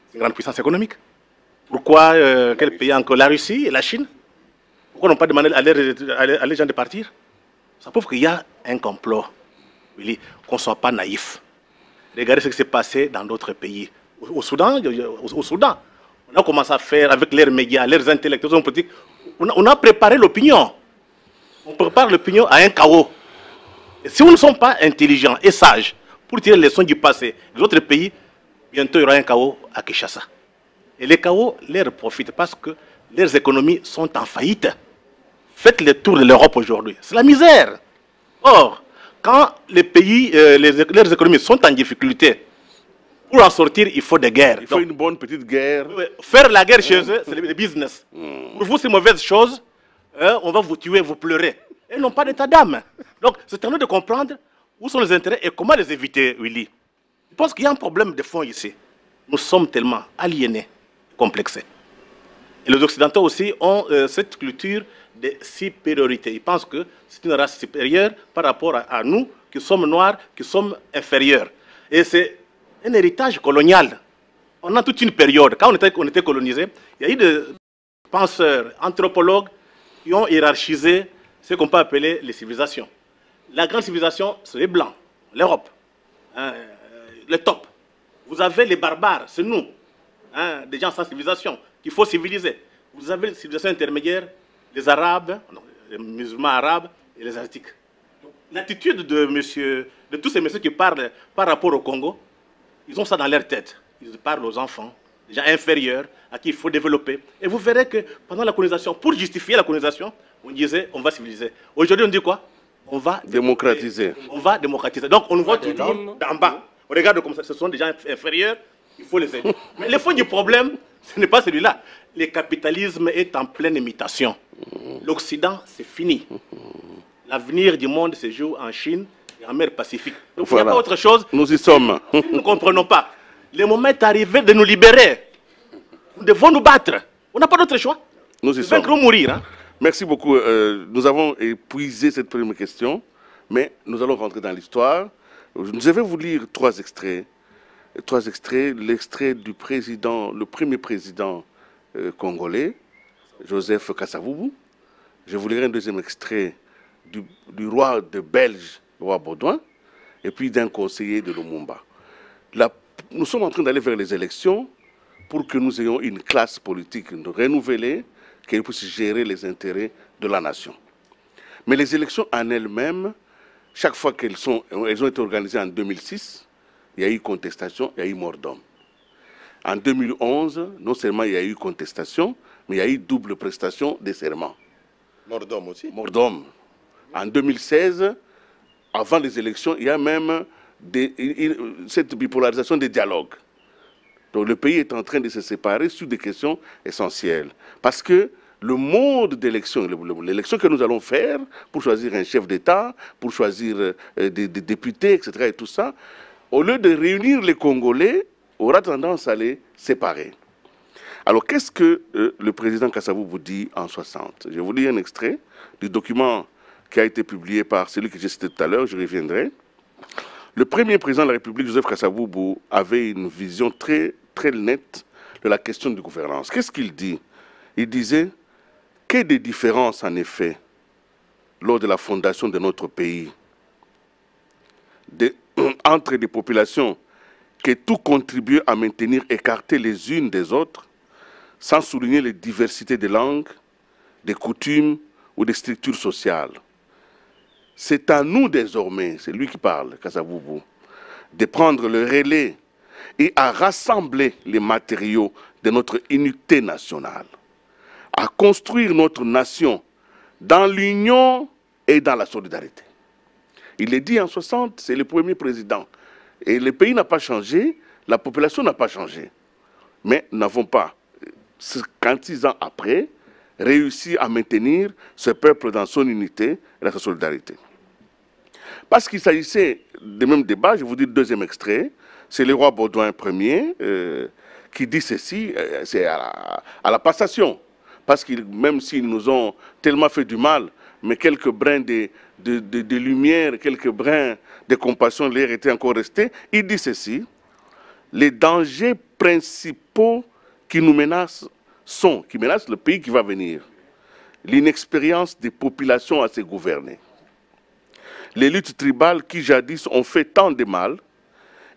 C'est une grande puissance économique. Pourquoi quel pays encore? La Russie et la Chine? Pourquoi n'ont pas demandé à les gens de partir? Ça prouve qu'il y a un complot, qu'on ne soit pas naïf. Regardez ce qui s'est passé dans d'autres pays. Au Soudan, on a commencé à faire avec leurs médias, leurs intellectuels, leurs politiques. On a préparé l'opinion. On prépare l'opinion à un chaos. Et si nous ne sommes pas intelligents et sages pour tirer les leçons du passé des autres pays, bientôt il y aura un chaos à Kinshasa. Et les chaos leur profitent parce que leurs économies sont en faillite. Faites le tour de l'Europe aujourd'hui. C'est la misère. Or, quand les pays, leurs économies sont en difficulté, pour en sortir, il faut des guerres. Il faut une bonne petite guerre. Faire la guerre chez eux, c'est le business. Pour vous, c'est une mauvaise chose. On va vous tuer, vous pleurer. Ils n'ont pas d'état d'âme. Donc, c'est à nous de comprendre où sont les intérêts et comment les éviter, Willy. Je pense qu'il y a un problème de fond ici. Nous sommes tellement aliénés, complexés. Et les Occidentaux aussi ont cette culture de supériorité. Ils pensent que c'est une race supérieure par rapport à nous, qui sommes noirs, qui sommes inférieurs. Et c'est un héritage colonial. On a toute une période. Quand on était colonisé, il y a eu des penseurs, anthropologues qui ont hiérarchisé ce qu'on peut appeler les civilisations. La grande civilisation, c'est les Blancs, l'Europe, le top. Vous avez les barbares, c'est nous, des gens sans civilisation, qu'il faut civiliser. Vous avez les civilisations intermédiaires, les Arabes, les musulmans arabes et les Asiatiques. L'attitude de tous ces messieurs qui parlent par rapport au Congo, ils ont ça dans leur tête. Ils parlent aux enfants, des gens inférieurs, à qui il faut développer. Et vous verrez que pendant la colonisation, pour justifier la colonisation, on disait on va civiliser. Aujourd'hui, on dit quoi? On va démocratiser. On va démocratiser. Donc, on nous voit toujours d'en bas. On regarde comme ça, ce sont des gens inférieurs, il faut les aider. Mais le fond du problème, ce n'est pas celui-là. Le capitalisme est en pleine imitation. L'Occident, c'est fini. L'avenir du monde se joue en Chine et en mer Pacifique. Donc, il n'y a pas autre chose. Nous y sommes. Si nous ne comprenons pas. Le moment est arrivé de nous libérer. Nous devons nous battre. On n'a pas d'autre choix. Nous y sommes. Vaincre ou mourir. Hein? Merci beaucoup. Nous avons épuisé cette première question, mais nous allons rentrer dans l'histoire. Je vais vous lire trois extraits. L'extrait du président, le premier président congolais, Joseph Kasavubu. Je vous lirai un deuxième extrait du roi de Belge, le roi Baudouin, et puis d'un conseiller de Lumumba. Nous sommes en train d'aller vers les élections pour que nous ayons une classe politique renouvelée qui puisse gérer les intérêts de la nation. Mais les élections en elles-mêmes, chaque fois qu'elles ont été organisées en 2006, il y a eu contestation, il y a eu mort d'homme. En 2011, non seulement il y a eu contestation, mais il y a eu double prestation des serments. Mort d'homme aussi. Mort d'homme. En 2016, avant les élections, il y a même cette bipolarisation des dialogues. Donc le pays est en train de se séparer sur des questions essentielles. Parce que le mode d'élection, l'élection que nous allons faire pour choisir un chef d'État, pour choisir des députés, etc., et tout ça, au lieu de réunir les Congolais, aura tendance à les séparer. Alors, qu'est-ce que le président Kasavubu vous dit en 60? Je vais vous lire un extrait du document qui a été publié par celui que j'ai cité tout à l'heure, je reviendrai. Le premier président de la République, Joseph Kasavubu, avait une vision très, très nette de la question de gouvernance. Qu'est-ce qu'il dit? Il disait que des différences, en effet, lors de la fondation de notre pays, entre des populations qui tout contribuent à maintenir écartées les unes des autres, sans souligner les diversités de langues, des coutumes ou des structures sociales. C'est à nous désormais, c'est lui qui parle, Kasavubu, de prendre le relais et à rassembler les matériaux de notre unité nationale, à construire notre nation dans l'union et dans la solidarité. Il est dit en 60, c'est le premier président. Et le pays n'a pas changé, la population n'a pas changé. Mais nous n'avons pas, 56 ans après, réussi à maintenir ce peuple dans son unité et dans sa solidarité. Parce qu'il s'agissait du même débat, je vous dis le deuxième extrait, c'est le roi Baudouin Ier qui dit ceci, c'est à la passation. Parce que même s'ils nous ont tellement fait du mal, mais quelques brins de lumière, quelques brins de compassion leur étaient encore restés, il dit ceci, les dangers principaux qui nous menacent qui menacent le pays qui va venir, l'inexpérience des populations à se gouverner, les luttes tribales qui jadis ont fait tant de mal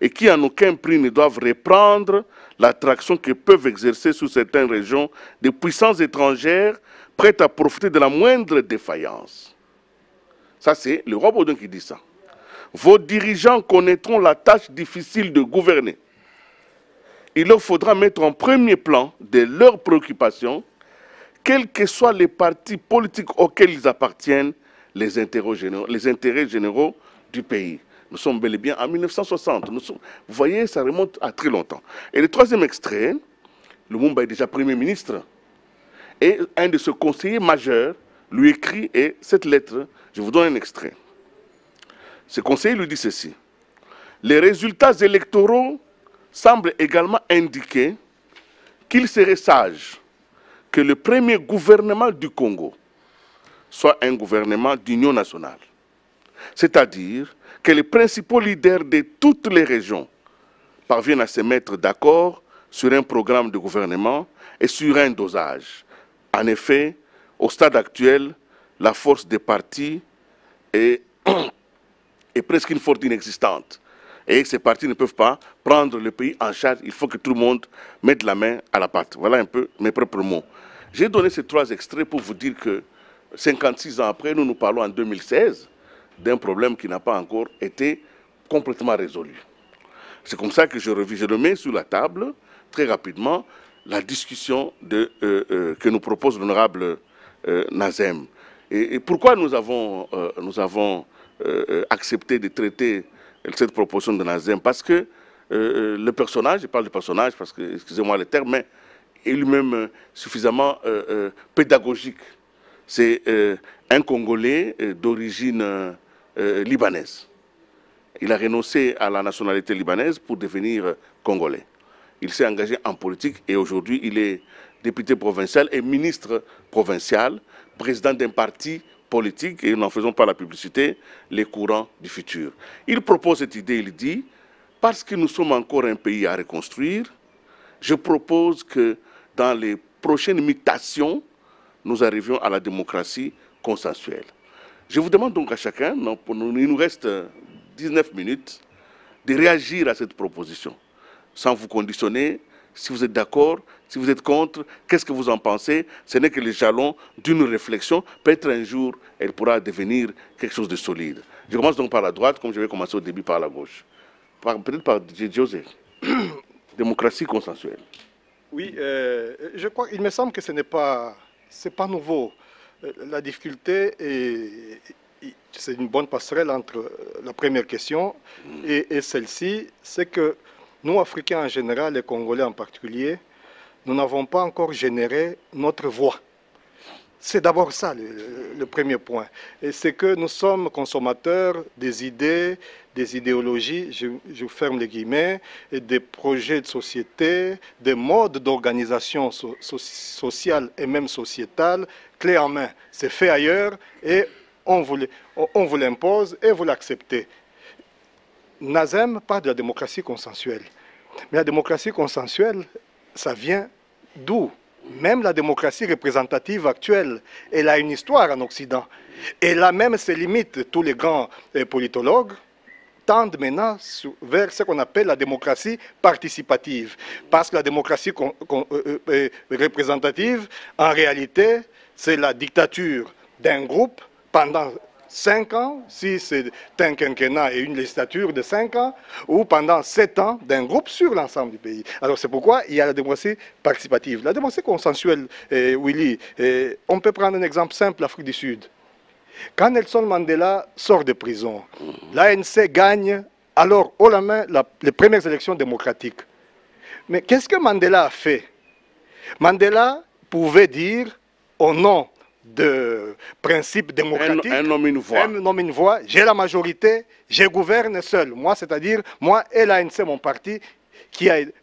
et qui en aucun prix ne doivent reprendre l'attraction que peuvent exercer sur certaines régions des puissances étrangères prêtes à profiter de la moindre défaillance. Ça, c'est le roi Baudouin qui dit ça. Vos dirigeants connaîtront la tâche difficile de gouverner. Il leur faudra mettre en premier plan de leurs préoccupations, quels que soient les partis politiques auxquels ils appartiennent, les intérêts généraux du pays. Nous sommes bel et bien en 1960. Vous voyez, ça remonte à très longtemps. Et le troisième extrait, Lumumba est déjà Premier ministre. Et un de ses conseillers majeurs lui écrit, et cette lettre, je vous donne un extrait. Ce conseiller lui dit ceci. Les résultats électoraux semblent également indiquer qu'il serait sage que le premier gouvernement du Congo soit un gouvernement d'union nationale. C'est-à-dire que les principaux leaders de toutes les régions parviennent à se mettre d'accord sur un programme de gouvernement et sur un dosage. En effet, au stade actuel, la force des partis est presque une force inexistante. Et ces partis ne peuvent pas prendre le pays en charge. Il faut que tout le monde mette la main à la pâte. Voilà un peu mes propres mots. J'ai donné ces trois extraits pour vous dire que 56 ans après, nous parlons en 2016 d'un problème qui n'a pas encore été complètement résolu. C'est comme ça que je remets sur la table, très rapidement, la discussion que nous propose l'honorable Nazem. Et pourquoi nous avons accepté de traiter cette proposition de Nazem? Parce que le personnage, je parle du personnage parce que, excusez-moi le terme, mais est lui-même suffisamment pédagogique. C'est un Congolais d'origine libanaise. Il a renoncé à la nationalité libanaise pour devenir Congolais. Il s'est engagé en politique et aujourd'hui il est député provincial et ministre provincial, président d'un parti politique, et n'en faisons pas la publicité, les courants du futur. Il propose cette idée, il dit, parce que nous sommes encore un pays à reconstruire, je propose que dans les prochaines mutations, nous arrivions à la démocratie consensuelle. Je vous demande donc à chacun, il nous reste 19 minutes, de réagir à cette proposition, sans vous conditionner, si vous êtes d'accord, si vous êtes contre, qu'est-ce que vous en pensez? Ce n'est que les jalons d'une réflexion. Peut-être un jour, elle pourra devenir quelque chose de solide. Je commence donc par la droite, comme je vais commencer au début par la gauche. Peut-être par José. Démocratie consensuelle. Oui, je crois, il me semble que ce n'est pas nouveau. La difficulté, c'est une bonne passerelle entre la première question et celle-ci, c'est que nous, Africains en général, et Congolais en particulier, nous n'avons pas encore généré notre voix. C'est d'abord ça le premier point. Et c'est que nous sommes consommateurs des idées, des idéologies, je ferme les guillemets, et des projets de société, des modes d'organisation sociale et même sociétale, clé en main. C'est fait ailleurs et on vous l'impose et vous l'acceptez. Nazem parle de la démocratie consensuelle. Mais la démocratie consensuelle, ça vient d'où? Même la démocratie représentative actuelle, elle a une histoire en Occident. Et là même, ses limites, tous les grands politologues tendent maintenant vers ce qu'on appelle la démocratie participative. Parce que la démocratie représentative, en réalité, c'est la dictature d'un groupe pendant 5 ans, si c'est un quinquennat et une législature de 5 ans, ou pendant 7 ans d'un groupe sur l'ensemble du pays. Alors c'est pourquoi il y a la démocratie participative. La démocratie consensuelle, Willy, on peut prendre un exemple simple, l'Afrique du Sud. Quand Nelson Mandela sort de prison, l'ANC gagne alors haut la main les premières élections démocratiques. Mais qu'est-ce que Mandela a fait? Mandela pouvait dire au nom de principes démocratiques, un homme, une voix. Un homme, une voix, j'ai la majorité, je gouverne seul. Moi, c'est-à-dire, moi et l'ANC, mon parti,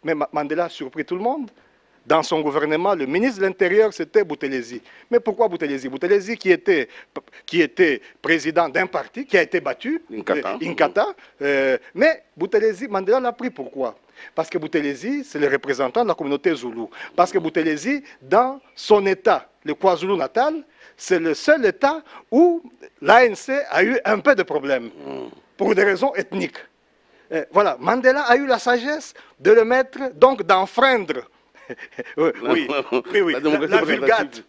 mais Mandela a surpris tout le monde. Dans son gouvernement, le ministre de l'Intérieur, c'était Boutelezi. Mais pourquoi Boutelezi? Boutelezi qui était président d'un parti qui a été battu, Inkatha. Mais Boutelezi, Mandela l'a pris pourquoi? Parce que Boutelezi, c'est le représentant de la communauté Zoulou. Parce que Boutelezi, dans son État, le KwaZulu-Natal, c'est le seul État où l'ANC a eu un peu de problèmes, pour des raisons ethniques. Voilà, Mandela a eu la sagesse de le mettre, donc d'enfreindre oui,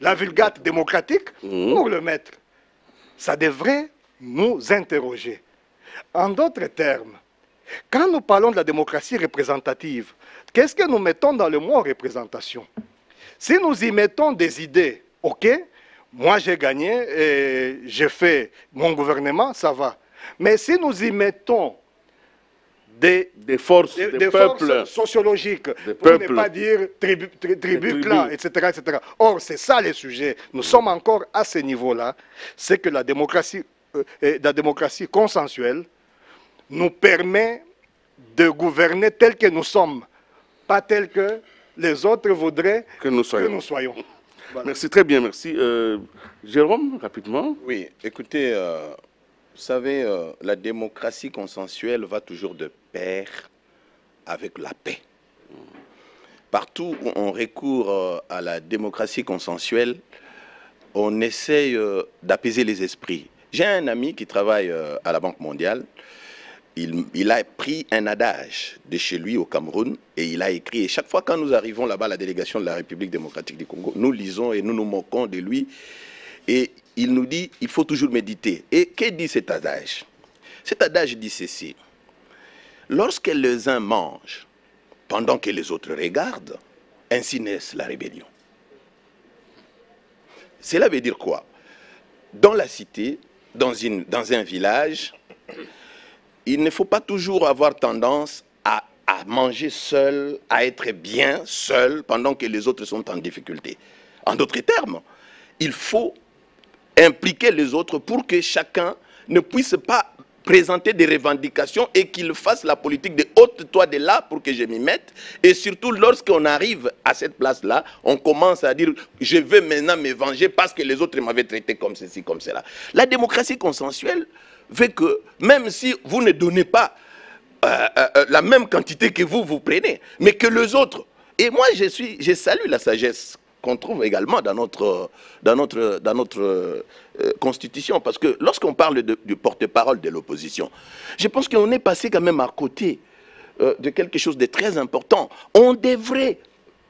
la vulgate démocratique pour le mettre. Ça devrait nous interroger. En d'autres termes, quand nous parlons de la démocratie représentative, qu'est-ce que nous mettons dans le mot représentation? Si nous y mettons des idées, ok, moi j'ai gagné et j'ai fait mon gouvernement, ça va. Mais si nous y mettons des forces sociologiques, pour ne pas dire tribu, clan, etc., etc. Or, c'est ça le sujet. Nous sommes encore à ce niveau-là. C'est que la démocratie consensuelle nous permet de gouverner tel que nous sommes, pas tel que les autres voudraient que nous soyons. Voilà. Merci, très bien, merci. Jérôme, rapidement. Oui, écoutez, vous savez, la démocratie consensuelle va toujours de pair avec la paix. Partout où on recourt à la démocratie consensuelle, on essaye d'apaiser les esprits. J'ai un ami qui travaille à la Banque mondiale. Il a pris un adage de chez lui au Cameroun et il a écrit. Et chaque fois quand nous arrivons là-bas, la délégation de la République démocratique du Congo, nous lisons et nous nous moquons de lui. Et il nous dit, il faut toujours méditer. Et que dit cet adage? Cet adage dit ceci. Lorsque les uns mangent, pendant que les autres regardent, ainsi naisse la rébellion. Cela veut dire quoi? Dans la cité, dans un village, il ne faut pas toujours avoir tendance à manger seul, à être bien seul, pendant que les autres sont en difficulté. En d'autres termes, il faut impliquer les autres pour que chacun ne puisse pas présenter des revendications et qu'il fasse la politique de ôte-toi de là pour que je m'y mette. Et surtout, lorsqu'on arrive à cette place-là, on commence à dire « je veux maintenant me venger parce que les autres m'avaient traité comme ceci, comme cela ». La démocratie consensuelle veut que, même si vous ne donnez pas la même quantité que vous prenez, mais que les autres... Et moi, je salue la sagesse qu'on trouve également dans notre constitution. Parce que lorsqu'on parle du porte-parole de l'opposition, je pense qu'on est passé quand même à côté de quelque chose de très important. On devrait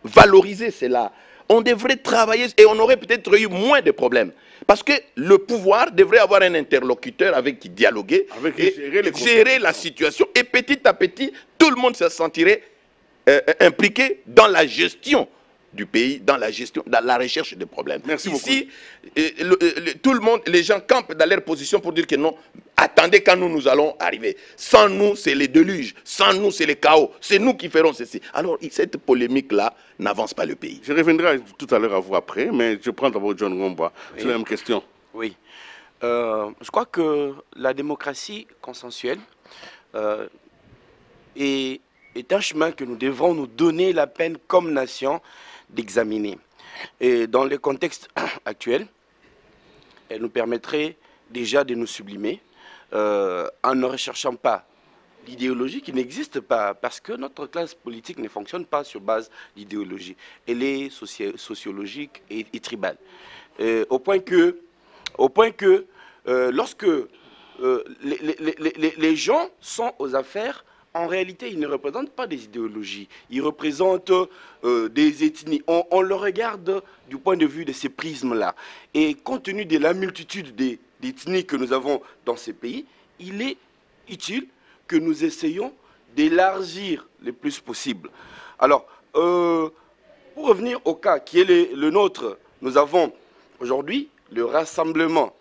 valoriser cela. On devrait travailler et on aurait peut-être eu moins de problèmes. Parce que le pouvoir devrait avoir un interlocuteur avec qui dialoguer, et gérer la situation. Et petit à petit, tout le monde se sentirait impliqué dans la gestion du pays, dans la gestion, dans la recherche des problèmes. Merci Ici, tout le monde, les gens campent dans leur position pour dire que non, attendez quand nous allons arriver. Sans nous, c'est les déluges. Sans nous, c'est le chaos. C'est nous qui ferons ceci. Alors, cette polémique-là n'avance pas le pays. Je reviendrai tout à l'heure à vous après, mais je prends d'abord John Ngomba. C'est la même question. Oui. Je crois que la démocratie consensuelle est un chemin que nous devrons nous donner la peine comme nation d'examiner. Et dans le contexte actuel, elle nous permettrait déjà de nous sublimer en ne recherchant pas l'idéologie qui n'existe pas, parce que notre classe politique ne fonctionne pas sur base d'idéologie. Elle est sociologique et tribale. Au point que lorsque les gens sont aux affaires, en réalité, ils ne représentent pas des idéologies, ils représentent des ethnies. On le regarde du point de vue de ces prismes-là. Et compte tenu de la multitude des d'ethnie que nous avons dans ces pays, il est utile que nous essayions d'élargir le plus possible. Alors, pour revenir au cas qui est le nôtre, nous avons aujourd'hui le rassemblement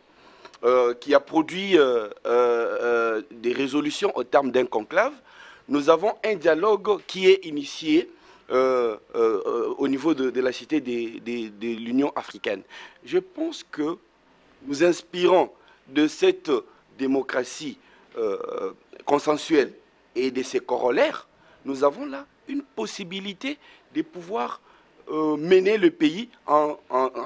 qui a produit des résolutions au terme d'un conclave. Nous avons un dialogue qui est initié au niveau de la cité de l'Union africaine. Je pense que nous inspirons de cette démocratie consensuelle et de ses corollaires, nous avons là une possibilité de pouvoir mener le pays en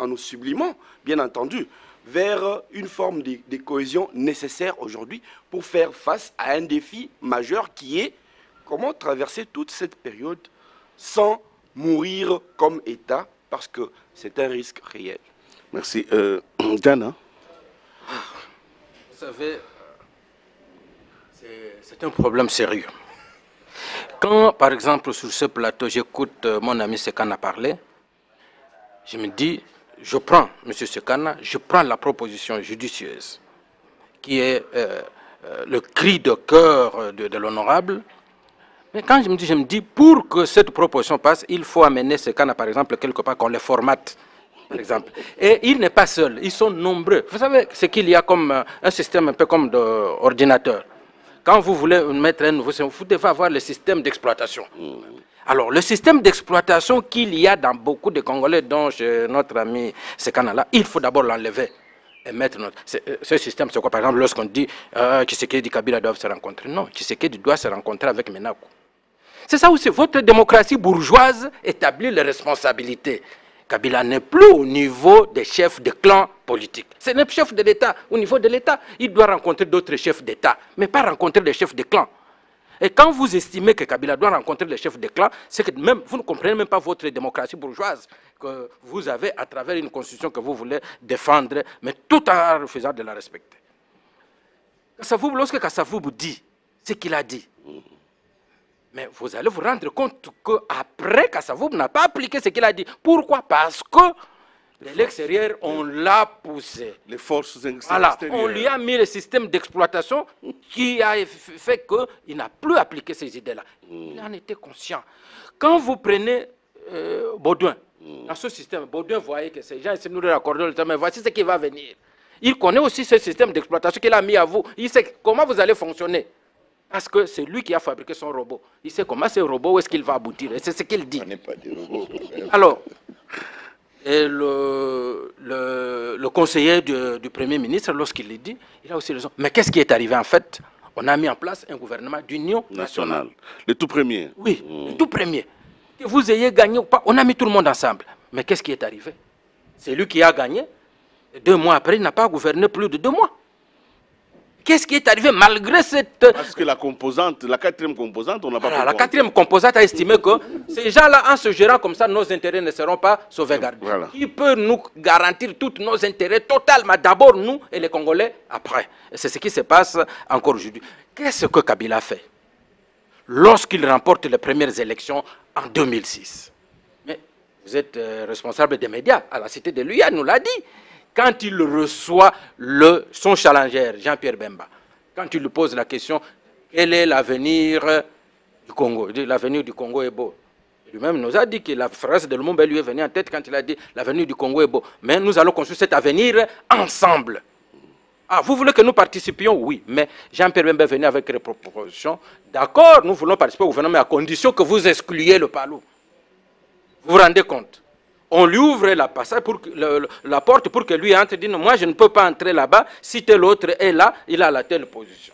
nous sublimant, bien entendu, vers une forme de cohésion nécessaire aujourd'hui pour faire face à un défi majeur qui est comment traverser toute cette période sans mourir comme État, parce que c'est un risque réel. Merci. Diana. Vous savez, c'est un problème sérieux. Quand, par exemple, sur ce plateau, j'écoute mon ami Sekana parler, je me dis, je prends, M. Sekana, je prends la proposition judicieuse, qui est le cri de cœur de l'honorable. Mais quand je me dis, pour que cette proposition passe, il faut amener Sekana, par exemple, quelque part qu'on les formate, par exemple. Et il n'est pas seul, ils sont nombreux. Vous savez ce qu'il y a comme un système un peu comme d'ordinateur. Quand vous voulez mettre un nouveau système, vous devez avoir le système d'exploitation. Alors, le système d'exploitation qu'il y a dans beaucoup de Congolais, dont chez notre ami Sekana-là, il faut d'abord l'enlever et mettre ce système. C'est quoi, par exemple, lorsqu'on dit Tshisekedi et Kabila doivent se rencontrer? Non, Tshisekedi doit se rencontrer avec Menakou. C'est ça aussi, votre démocratie bourgeoise établit les responsabilités. Kabila n'est plus au niveau des chefs de clan politiques. C'est le chef de l'État. Au niveau de l'État, il doit rencontrer d'autres chefs d'État, mais pas rencontrer des chefs de clan. Et quand vous estimez que Kabila doit rencontrer les chefs de clan, c'est que même, vous ne comprenez même pas votre démocratie bourgeoise que vous avez à travers une constitution que vous voulez défendre, mais tout en refusant de la respecter. Lorsque Kassavoubou dit ce qu'il a dit, mais vous allez vous rendre compte qu'après Kassavoubou n'a pas appliqué ce qu'il a dit. Pourquoi? Parce que de l'extérieur, on l'a poussé. Les forces extérieures. Voilà, on lui a mis le système d'exploitation qui a fait qu'il n'a plus appliqué ces idées-là. Il en était conscient. Quand vous prenez Baudouin, dans ce système, Baudouin voyait que ces gens se nous raccordaient le temps, mais voici ce qui va venir. Il connaît aussi ce système d'exploitation qu'il a mis à vous. Il sait comment vous allez fonctionner. Parce que c'est lui qui a fabriqué son robot. Il sait comment ce robot, où est-ce qu'il va aboutir. Et c'est ce qu'il dit. Alors, et le conseiller du Premier ministre, lorsqu'il le dit, il a aussi raison. Mais qu'est-ce qui est arrivé en fait? On a mis en place un gouvernement d'union nationale. Le tout premier. Oui, le tout premier. Que vous ayez gagné ou pas, on a mis tout le monde ensemble. Mais qu'est-ce qui est arrivé? C'est lui qui a gagné. Et 2 mois après, il n'a pas gouverné plus de 2 mois. Qu'est-ce qui est arrivé malgré cette... Parce que la composante, la 4e composante, on n'a pas pu... La 4e composante a estimé que ces gens-là, en se gérant comme ça, nos intérêts ne seront pas sauvegardés. Voilà. Qui peut nous garantir tous nos intérêts totalement? D'abord nous et les Congolais après. Et c'est ce qui se passe encore aujourd'hui. Qu'est-ce que Kabila fait lorsqu'il remporte les premières élections en 2006? Mais vous êtes responsable des médias, à la cité de l'UIA, nous l'a dit. Quand il reçoit son challenger, Jean-Pierre Bemba, quand il lui pose la question, quel est l'avenir du Congo? Il dit, l'avenir du Congo est beau. Lui-même nous a dit que la phrase de Lumumba lui est venue en tête quand il a dit, l'avenir du Congo est beau. Mais nous allons construire cet avenir ensemble. Ah, vous voulez que nous participions? Oui, mais Jean-Pierre Bemba est venu avec une proposition. D'accord, nous voulons participer au gouvernement, mais à condition que vous excluiez le Palou. Vous vous rendez compte? On lui ouvre la porte pour que lui entre et dise, moi je ne peux pas entrer là-bas, si tel autre est là, il a la telle position.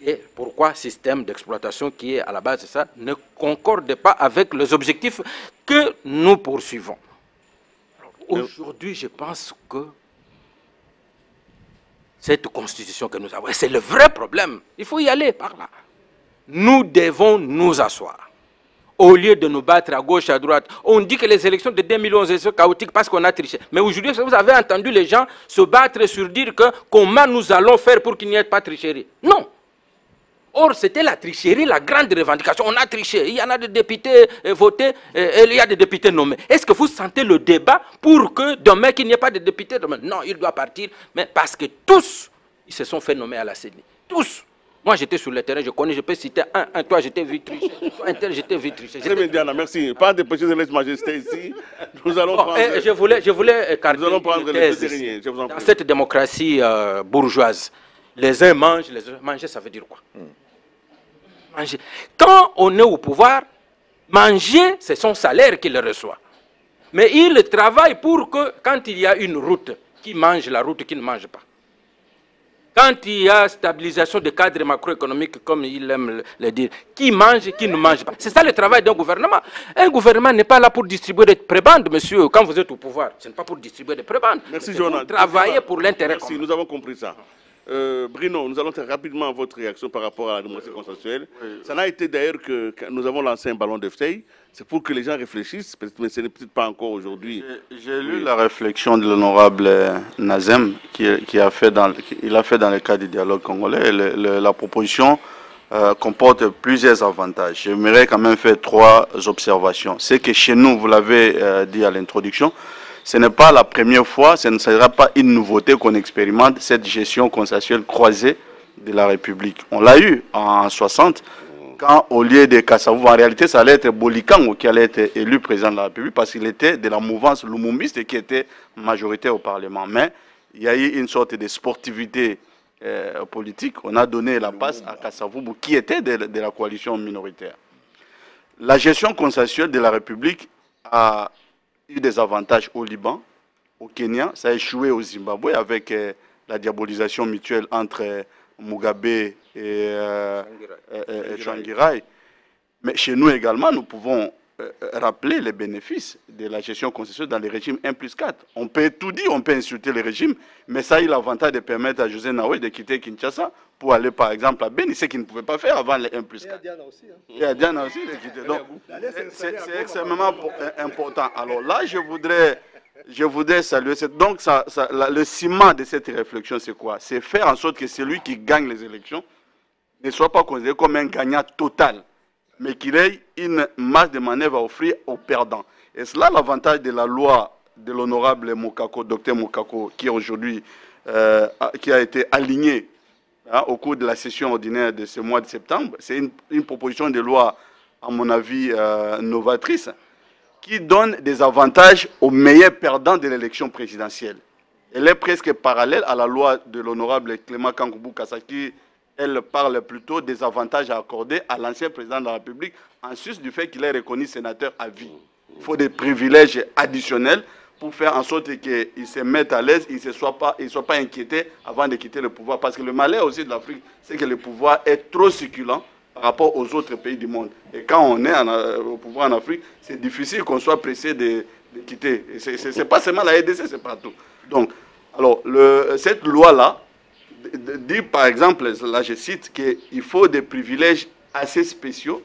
Et pourquoi système d'exploitation qui est à la base de ça ne concorde pas avec les objectifs que nous poursuivons? Aujourd'hui, je pense que cette constitution que nous avons, c'est le vrai problème. Il faut y aller par là. Nous devons nous asseoir. Au lieu de nous battre à gauche, à droite, on dit que les élections de 2011 sont chaotiques parce qu'on a triché. Mais aujourd'hui, vous avez entendu les gens se battre sur dire que comment nous allons faire pour qu'il n'y ait pas de tricherie. Non. Or, c'était la tricherie, la grande revendication. On a triché. Il y en a des députés votés et il y a des députés nommés. Est-ce que vous sentez le débat pour que demain, qu'il n'y ait pas de députés demain? Non, il doit partir. Mais parce que tous, ils se sont fait nommer à la CENI. Tous. Moi, j'étais sur le terrain, je connais, je peux citer un. Toi, j'étais vu tricher. Toi, un tel, j'étais vu tricher. Très bien, Diana, merci. Pas de péché de lèse-majesté ici. Nous allons prendre... Je voulais écarter nous allons prendre les deux derniers. Je vous en prie. Dans cette démocratie bourgeoise, les uns mangent, les autres... Manger, ça veut dire quoi? Manger. Quand on est au pouvoir, manger, c'est son salaire qu'il reçoit. Mais il travaille pour que, quand il y a une route, qui mange la route, qui ne mange pas. Quand il y a stabilisation des cadres macroéconomiques, comme il aime le dire, qui mange, qui ne mange pas. C'est ça le travail d'un gouvernement. Un gouvernement n'est pas là pour distribuer des prébendes, monsieur, quand vous êtes au pouvoir. Ce n'est pas pour distribuer des prébendes. Merci, Jonathan. Travailler pour l'intérêt commun. Merci, nous avons compris ça. Bruno, nous allons très rapidement votre réaction par rapport à la démocratie consensuelle. Ça n'a été d'ailleurs que nous avons lancé un ballon de feuille. C'est pour que les gens réfléchissent, mais ce n'est peut-être pas encore aujourd'hui. J'ai lu la réflexion de l'honorable Nazem qui a fait dans le cadre du dialogue congolais. La proposition comporte plusieurs avantages. J'aimerais quand même faire 3 observations. C'est que chez nous, vous l'avez dit à l'introduction, ce n'est pas la première fois, ce ne sera pas une nouveauté qu'on expérimente cette gestion consensuelle croisée de la République. On l'a eu en 60, quand au lieu de Kassavou, en réalité, ça allait être Bolikango qui allait être élu président de la République parce qu'il était de la mouvance lumumbiste qui était majoritaire au Parlement. Mais il y a eu une sorte de sportivité politique. On a donné la passe à Kassavou qui était de la coalition minoritaire. La gestion consensuelle de la République a eu des avantages au Liban, au Kenya, ça a échoué au Zimbabwe avec la diabolisation mutuelle entre Mugabe et Tsvangirai. Mais chez nous également, nous pouvons rappeler les bénéfices de la gestion consensuelle dans les régimes 1+4. On peut tout dire, on peut insulter les régimes, mais ça a eu l'avantage de permettre à José Naoué de quitter Kinshasa pour aller par exemple à Beni, ce qu'il ne pouvait pas faire avant les 1+4. Et à Diana aussi. Hein. Et à Diana aussi de quitter. Donc, c'est extrêmement important. Alors là, je voudrais saluer. Donc, le ciment de cette réflexion, c'est quoi? C'est faire en sorte que celui qui gagne les élections ne soit pas considéré comme un gagnant total, mais qu'il ait une marge de manœuvre à offrir aux perdants. Et c'est là l'avantage de la loi de l'honorable Mokako, Dr Mokako, qui aujourd'hui qui a été alignée au cours de la session ordinaire de ce mois de septembre. C'est une proposition de loi, à mon avis, novatrice, qui donne des avantages aux meilleurs perdants de l'élection présidentielle. Elle est presque parallèle à la loi de l'honorable Clément Kankoubou Kassa, qui, elle, parle plutôt des avantages à accorder à l'ancien président de la République, en sus du fait qu'il est reconnu sénateur à vie. Il faut des privilèges additionnels pour faire en sorte qu'il se mette à l'aise, il ne soit pas inquiété avant de quitter le pouvoir. Parce que le malheur aussi de l'Afrique, c'est que le pouvoir est trop succulent par rapport aux autres pays du monde. Et quand on est au pouvoir en Afrique, c'est difficile qu'on soit pressé de quitter. Ce n'est pas seulement la RDC, c'est partout. Donc, alors, cette loi-là dit, par exemple, là je cite, qu'il faut des privilèges assez spéciaux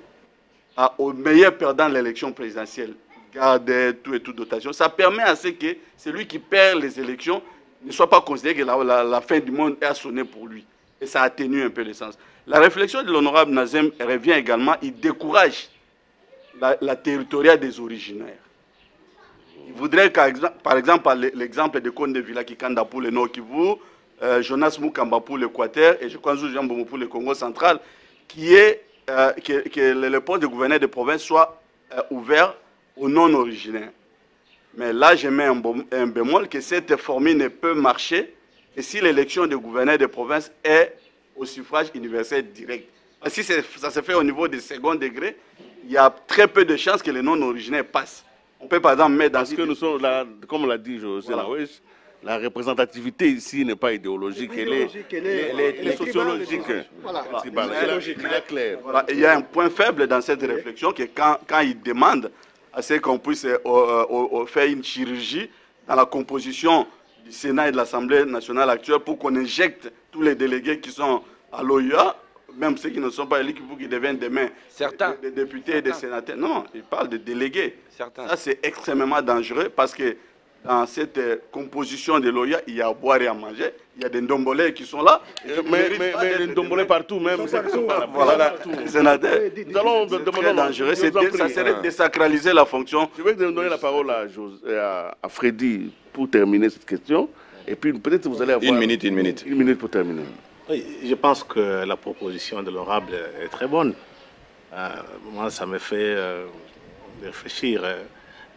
aux meilleurs perdants de l'élection présidentielle. Garde, tout et toute dotation. Ça permet à ce que celui qui perd les élections ne soit pas considéré que la fin du monde est sonnée pour lui. Et ça atténue un peu le sens. La réflexion de l'honorable Nazem revient également, il décourage la territoriale des originaires. Il voudrait, par exemple, l'exemple de Konde Villa Kikanda pour le Nord Kivu, Jonas Mukamba pour l'Équateur et je crois Jean Bomo pour le Congo central, que le poste de gouverneur de province soit ouvert aux non-originaires. Mais là, je mets un bémol que cette formule ne peut marcher et si l'élection de gouverneur de province est au suffrage universel direct. Si ça se fait au niveau du second degré, il y a très peu de chances que les non-originaires passent. On peut par exemple mettre dans... Parce que nous sommes là, comme l'a dit José Naoué, la représentativité ici n'est pas idéologique, elle est sociologique. Voilà. Clair. Voilà. Il y a un point faible dans cette réflexion que quand il demande à ce qu'on puisse faire une chirurgie dans la composition du Sénat et de l'Assemblée nationale actuelle pour qu'on injecte tous les délégués qui sont à l'OUA, même ceux qui ne sont pas élus, qui deviennent demain des députés et des sénateurs. Non, il parle de délégués. Ça, c'est extrêmement dangereux parce que dans cette composition de l'OUA, il y a à boire et à manger. Il y a des Ndombolais qui sont là. Mais les Ndombolais partout, même. Voilà. Sénateur, Nous allons c'est demander. très dangereux. Ça serait désacraliser la fonction. Je vais donner la parole à Freddy pour terminer cette question. Et puis peut-être vous allez avoir... Une minute pour terminer. Oui, je pense que la proposition de l'honorable est très bonne. Moi, ça me fait réfléchir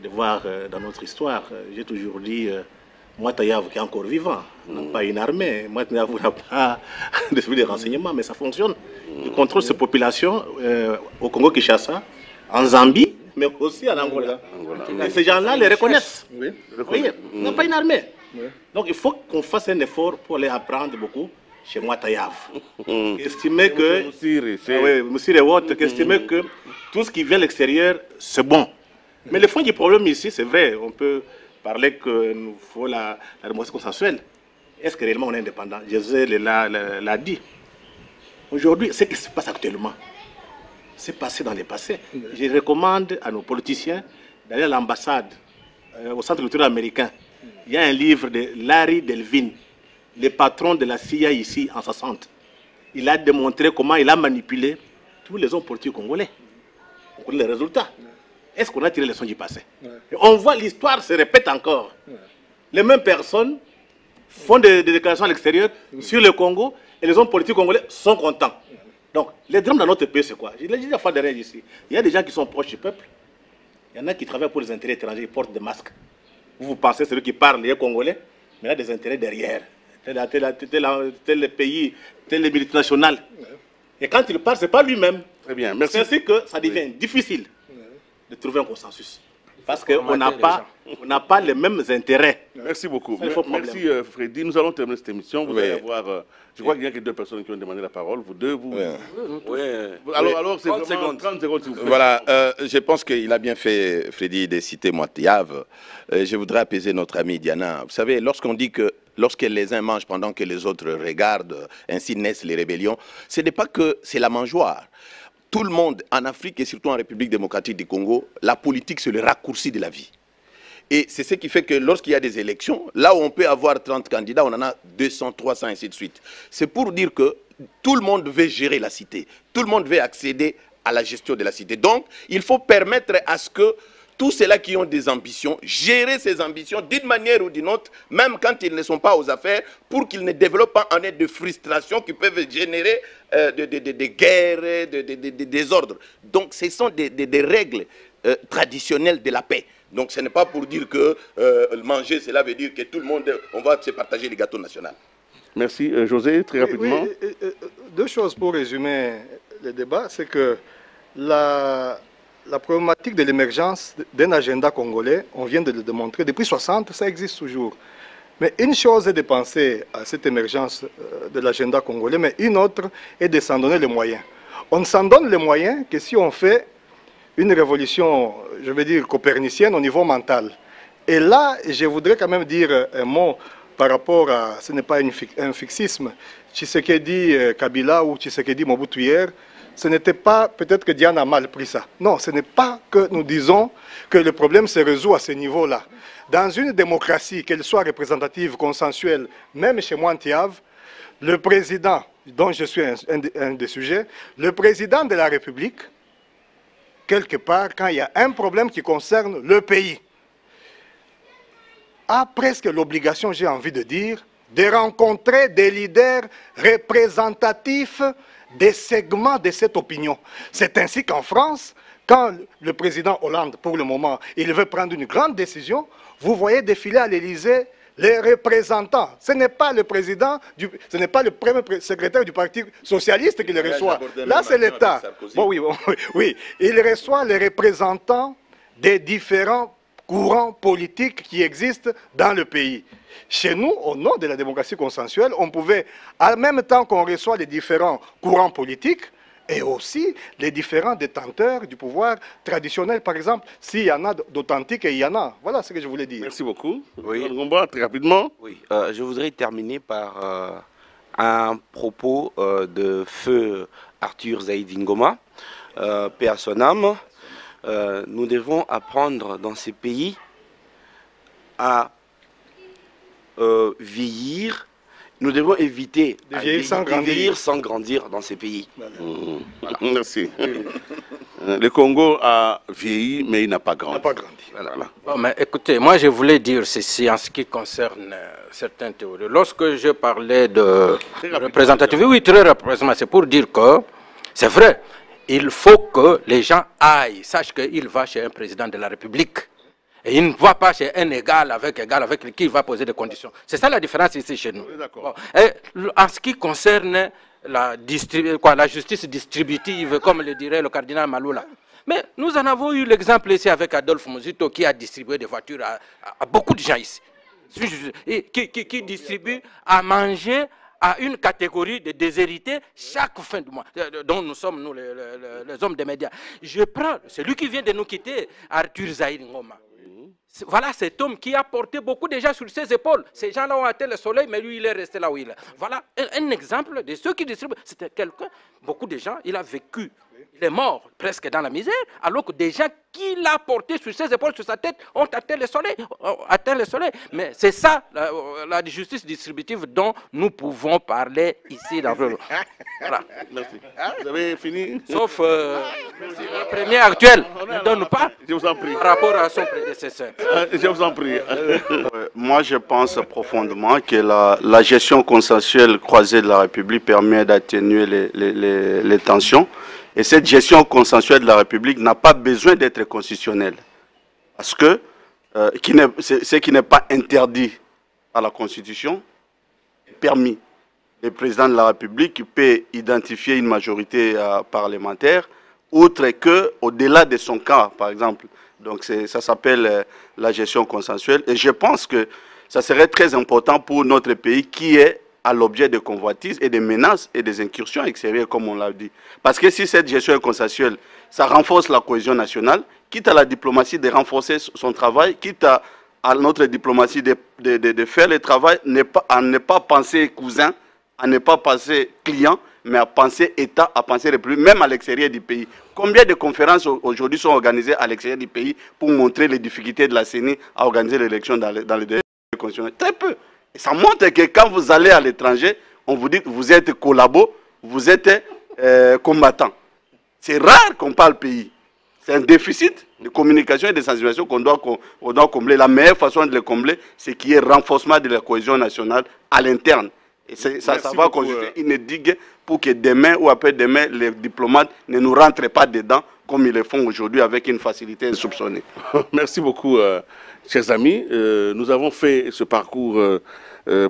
de voir dans notre histoire. J'ai toujours dit, Moitayav qui est encore vivant, n'a pas une armée. Moitayav n'a pas de renseignements, mais ça fonctionne. Il contrôle ces populations au Congo-Kinshasa, en Zambie, mais aussi en Angola. Et ces gens-là les reconnaissent. Oui. Il n'a pas une armée. Oui. Donc il faut qu'on fasse un effort pour les apprendre beaucoup chez Moitayav. Estimer que... Monsieur Rewot, estimer que tout ce qui vient de l'extérieur, c'est bon. Mais le fond du problème ici, c'est vrai, on peut parler qu'il nous faut la démocratie consensuelle. Est-ce que réellement on est indépendant? José l'a dit. Aujourd'hui, ce qui se passe actuellement, c'est passé dans le passé. Je recommande à nos politiciens d'aller à l'ambassade, au Centre culturel américain. Il y a un livre de Larry Delvin, le patron de la CIA ici en 60. Il a démontré comment il a manipulé tous les hommes politiques congolais. On connaît les résultats. Est-ce qu'on a tiré les leçons du passé? On voit l'histoire se répète encore. Les mêmes personnes font des déclarations à l'extérieur sur le Congo et les hommes politiques congolais sont contents. Donc, les drames dans notre pays, c'est quoi? Je l'ai dit la fois dernière ici. Il y a des gens qui sont proches du peuple. Il y en a qui travaillent pour les intérêts étrangers, ils portent des masques. Vous pensez celui qui parle, les Congolais, mais il y a des intérêts derrière. Tel pays, tel multinational. Et quand il parle, ce n'est pas lui-même. Très bien, merci. C'est ainsi que ça devient difficile de trouver un consensus. Parce qu'on n'a pas les mêmes intérêts. Merci beaucoup. Merci Freddy. Nous allons terminer cette émission. Vous allez avoir... je crois qu'il n'y a que 2 personnes qui ont demandé la parole. Vous deux, vous... Alors c'est vraiment 30 secondes, s'il vous plaît. Voilà, je pense qu'il a bien fait, Freddy, de citer Moitayav. Je voudrais apaiser notre ami Diana. Vous savez, lorsqu'on dit que lorsque les uns mangent pendant que les autres regardent, ainsi naissent les rébellions, ce n'est pas que c'est la mangeoire. Tout le monde, en Afrique et surtout en République démocratique du Congo, la politique, c'est le raccourci de la vie. Et c'est ce qui fait que lorsqu'il y a des élections, là où on peut avoir 30 candidats, on en a 200, 300, ainsi de suite. C'est pour dire que tout le monde veut gérer la cité. Tout le monde veut accéder à la gestion de la cité. Donc, il faut permettre à ce que tous ceux-là qui ont des ambitions, gérer ces ambitions d'une manière ou d'une autre, même quand ils ne sont pas aux affaires, pour qu'ils ne développent pas un aide de frustration qui peuvent générer des guerres, des désordres. Donc ce sont des règles traditionnelles de la paix. Donc ce n'est pas pour dire que manger, cela veut dire que tout le monde, on va se partager les gâteaux nationaux. Merci. José, très rapidement. Oui, 2 choses pour résumer le débat, c'est que la problématique de l'émergence d'un agenda congolais, on vient de le démontrer, depuis 60, ça existe toujours. Mais une chose est de penser à cette émergence de l'agenda congolais, mais une autre est de s'en donner les moyens. On ne s'en donne les moyens que si on fait une révolution, je veux dire, copernicienne au niveau mental. Et là, je voudrais quand même dire un mot par rapport à, ce n'est pas un fixisme, Tshisekedi Kabila ou Tshisekedi Mobutu hier, ce n'était pas, peut-être que Diane a mal pris ça. Non, ce n'est pas que nous disons que le problème se résout à ce niveau-là. Dans une démocratie, qu'elle soit représentative, consensuelle, même chez Moitayav, le président, dont je suis un des sujets, le président de la République, quelque part, quand il y a un problème qui concerne le pays, a presque l'obligation, j'ai envie de dire, de rencontrer des leaders représentatifs des segments de cette opinion. C'est ainsi qu'en France, quand le président Hollande, pour le moment, il veut prendre une grande décision, vous voyez défiler à l'Élysée les représentants. Ce n'est pas le président, ce n'est pas le premier secrétaire du Parti socialiste qui le reçoit. Là, c'est l'État. Bon, oui. Il reçoit les représentants des différents courants politiques qui existent dans le pays. Chez nous, au nom de la démocratie consensuelle, on pouvait, en même temps qu'on reçoit les différents courants politiques, et aussi les différents détenteurs du pouvoir traditionnel, par exemple, s'il y en a d'authentiques, et il y en a. Voilà ce que je voulais dire. Merci beaucoup. Oui. Très rapidement. Oui. Je voudrais terminer par un propos de feu Arthur Zaïd Ngoma, paix à son âme. Nous devons apprendre dans ces pays à vieillir. nous devons éviter de vieillir sans grandir dans ces pays. Voilà. Merci. Le Congo a vieilli, mais il n'a pas grandi. Voilà. Bon, mais écoutez, moi je voulais dire ceci en ce qui concerne certaines théories. Lorsque je parlais de représentativité, oui, très rapidement, c'est pour dire que c'est vrai, il faut que les gens aillent, sachent qu'il va chez un président de la République. Et il ne va pas chez un égal avec qui il va poser des conditions. C'est ça la différence ici chez nous. Bon. Et en ce qui concerne la justice distributive, comme le dirait le cardinal Maloula, mais nous en avons eu l'exemple ici avec Adolphe Muzito qui a distribué des voitures à beaucoup de gens ici. Qui distribue à manger à une catégorie de déshérités chaque fin du mois, dont nous sommes, nous, les hommes des médias. Je prends celui qui vient de nous quitter, Arthur Zahir Ngoma. Voilà cet homme qui a porté beaucoup de gens sur ses épaules. Ces gens-là ont atteint le soleil, mais lui, il est resté là où il est. Voilà un exemple de ceux qui distribuent. C'était quelqu'un, beaucoup de gens, il a vécu. Il est mort presque dans la misère, alors que des gens qui l'ont porté sur ses épaules, sur sa tête, ont atteint le soleil. Mais c'est ça, la justice distributive dont nous pouvons parler ici dans le... Voilà. Merci. Vous avez fini? Sauf le premier actuel ne donne pas je vous en prie. Par rapport à son prédécesseur. Je vous en prie. Moi, je pense profondément que la gestion consensuelle croisée de la République permet d'atténuer les tensions. Et cette gestion consensuelle de la République n'a pas besoin d'être constitutionnelle. Parce que ce qui n'est pas interdit par la Constitution est permis. Le président de la République peut identifier une majorité parlementaire, outre qu'au-delà de son cas, par exemple. Donc ça s'appelle la gestion consensuelle. Et je pense que ça serait très important pour notre pays qui est à l'objet de convoitises et des menaces et des incursions extérieures, comme on l'a dit. Parce que si cette gestion est consensuelle, ça renforce la cohésion nationale, quitte à la diplomatie de renforcer son travail, quitte à notre diplomatie de faire le travail, à ne pas penser cousin, à ne pas penser client, mais à penser État, à penser République, même à l'extérieur du pays. Combien de conférences aujourd'hui sont organisées à l'extérieur du pays pour montrer les difficultés de la CENI à organiser l'élection dans les délais constitutionnels? Très peu. Et ça montre que quand vous allez à l'étranger, on vous dit que vous êtes collabo, vous êtes combattant. C'est rare qu'on parle pays. C'est un déficit de communication et de sensibilisation qu'on doit combler. La meilleure façon de le combler, c'est qu'il y ait renforcement de la cohésion nationale à l'interne. Et ça va constituer une digue pour que demain ou après-demain, les diplomates ne nous rentrent pas dedans comme ils le font aujourd'hui avec une facilité insoupçonnée. Merci beaucoup, chers amis. Nous avons fait ce parcours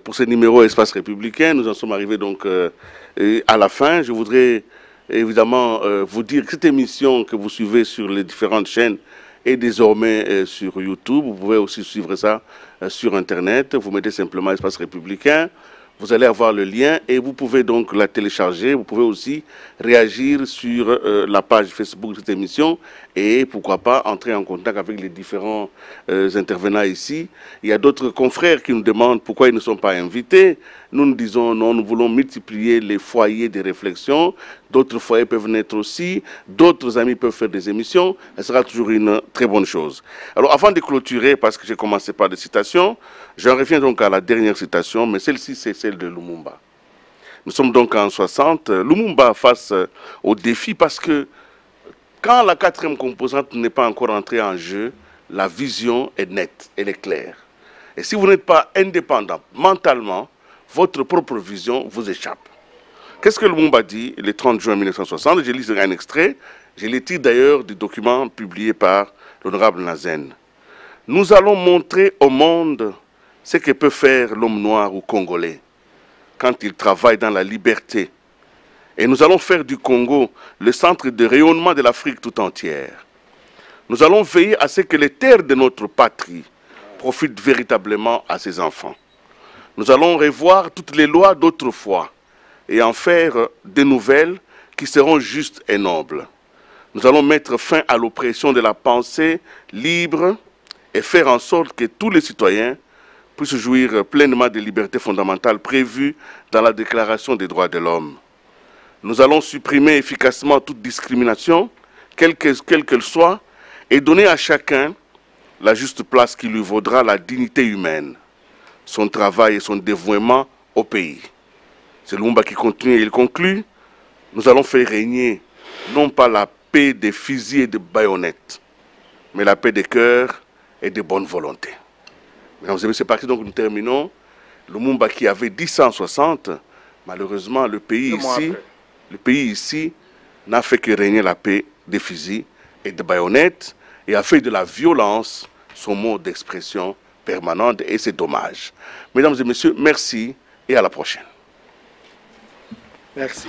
pour ce numéro Espace Républicain. Nous en sommes arrivés donc à la fin. Je voudrais évidemment vous dire que cette émission que vous suivez sur les différentes chaînes est désormais sur YouTube. Vous pouvez aussi suivre ça sur Internet. Vous mettez simplement Espace Républicain. Vous allez avoir le lien et vous pouvez donc la télécharger. Vous pouvez aussi réagir sur la page Facebook de cette émission et pourquoi pas entrer en contact avec les différents intervenants ici. Il y a d'autres confrères qui nous demandent pourquoi ils ne sont pas invités. Nous nous disons non, nous voulons multiplier les foyers de réflexion. D'autres foyers peuvent naître aussi. D'autres amis peuvent faire des émissions. Ce sera toujours une très bonne chose. Alors avant de clôturer, parce que j'ai commencé par des citations, j'en reviens donc à la dernière citation, mais celle-ci c'est celle de Lumumba. Nous sommes donc en 60. Lumumba face au défi parce que quand la quatrième composante n'est pas encore entrée en jeu, la vision est nette, elle est claire. Et si vous n'êtes pas indépendant mentalement, votre propre vision vous échappe. Qu'est-ce que Lumumba dit le 30 juin 1960? Je lis un extrait. Je l'ai tiré d'ailleurs du document publié par l'honorable Nazen. Nous allons montrer au monde ce que peut faire l'homme noir ou congolais quand il travaille dans la liberté. Et nous allons faire du Congo le centre de rayonnement de l'Afrique tout entière. Nous allons veiller à ce que les terres de notre patrie profitent véritablement à ses enfants. Nous allons revoir toutes les lois d'autrefois et en faire de nouvelles qui seront justes et nobles. Nous allons mettre fin à l'oppression de la pensée libre et faire en sorte que tous les citoyens puissent jouir pleinement des libertés fondamentales prévues dans la Déclaration des droits de l'homme. Nous allons supprimer efficacement toute discrimination, quelle qu'elle soit, et donner à chacun la juste place qui lui vaudra la dignité humaine. Son travail et son dévouement au pays. C'est Lumumba qui continue et il conclut. Nous allons faire régner non pas la paix des fusils et des baïonnettes, mais la paix des cœurs et des bonnes volontés. Mesdames et messieurs, c'est parti, donc nous terminons. Lumumba qui avait 1060, malheureusement le pays ici n'a fait que régner la paix des fusils et des baïonnettes et a fait de la violence son mot d'expression permanente et c'est dommage. Mesdames et messieurs, merci et à la prochaine. Merci.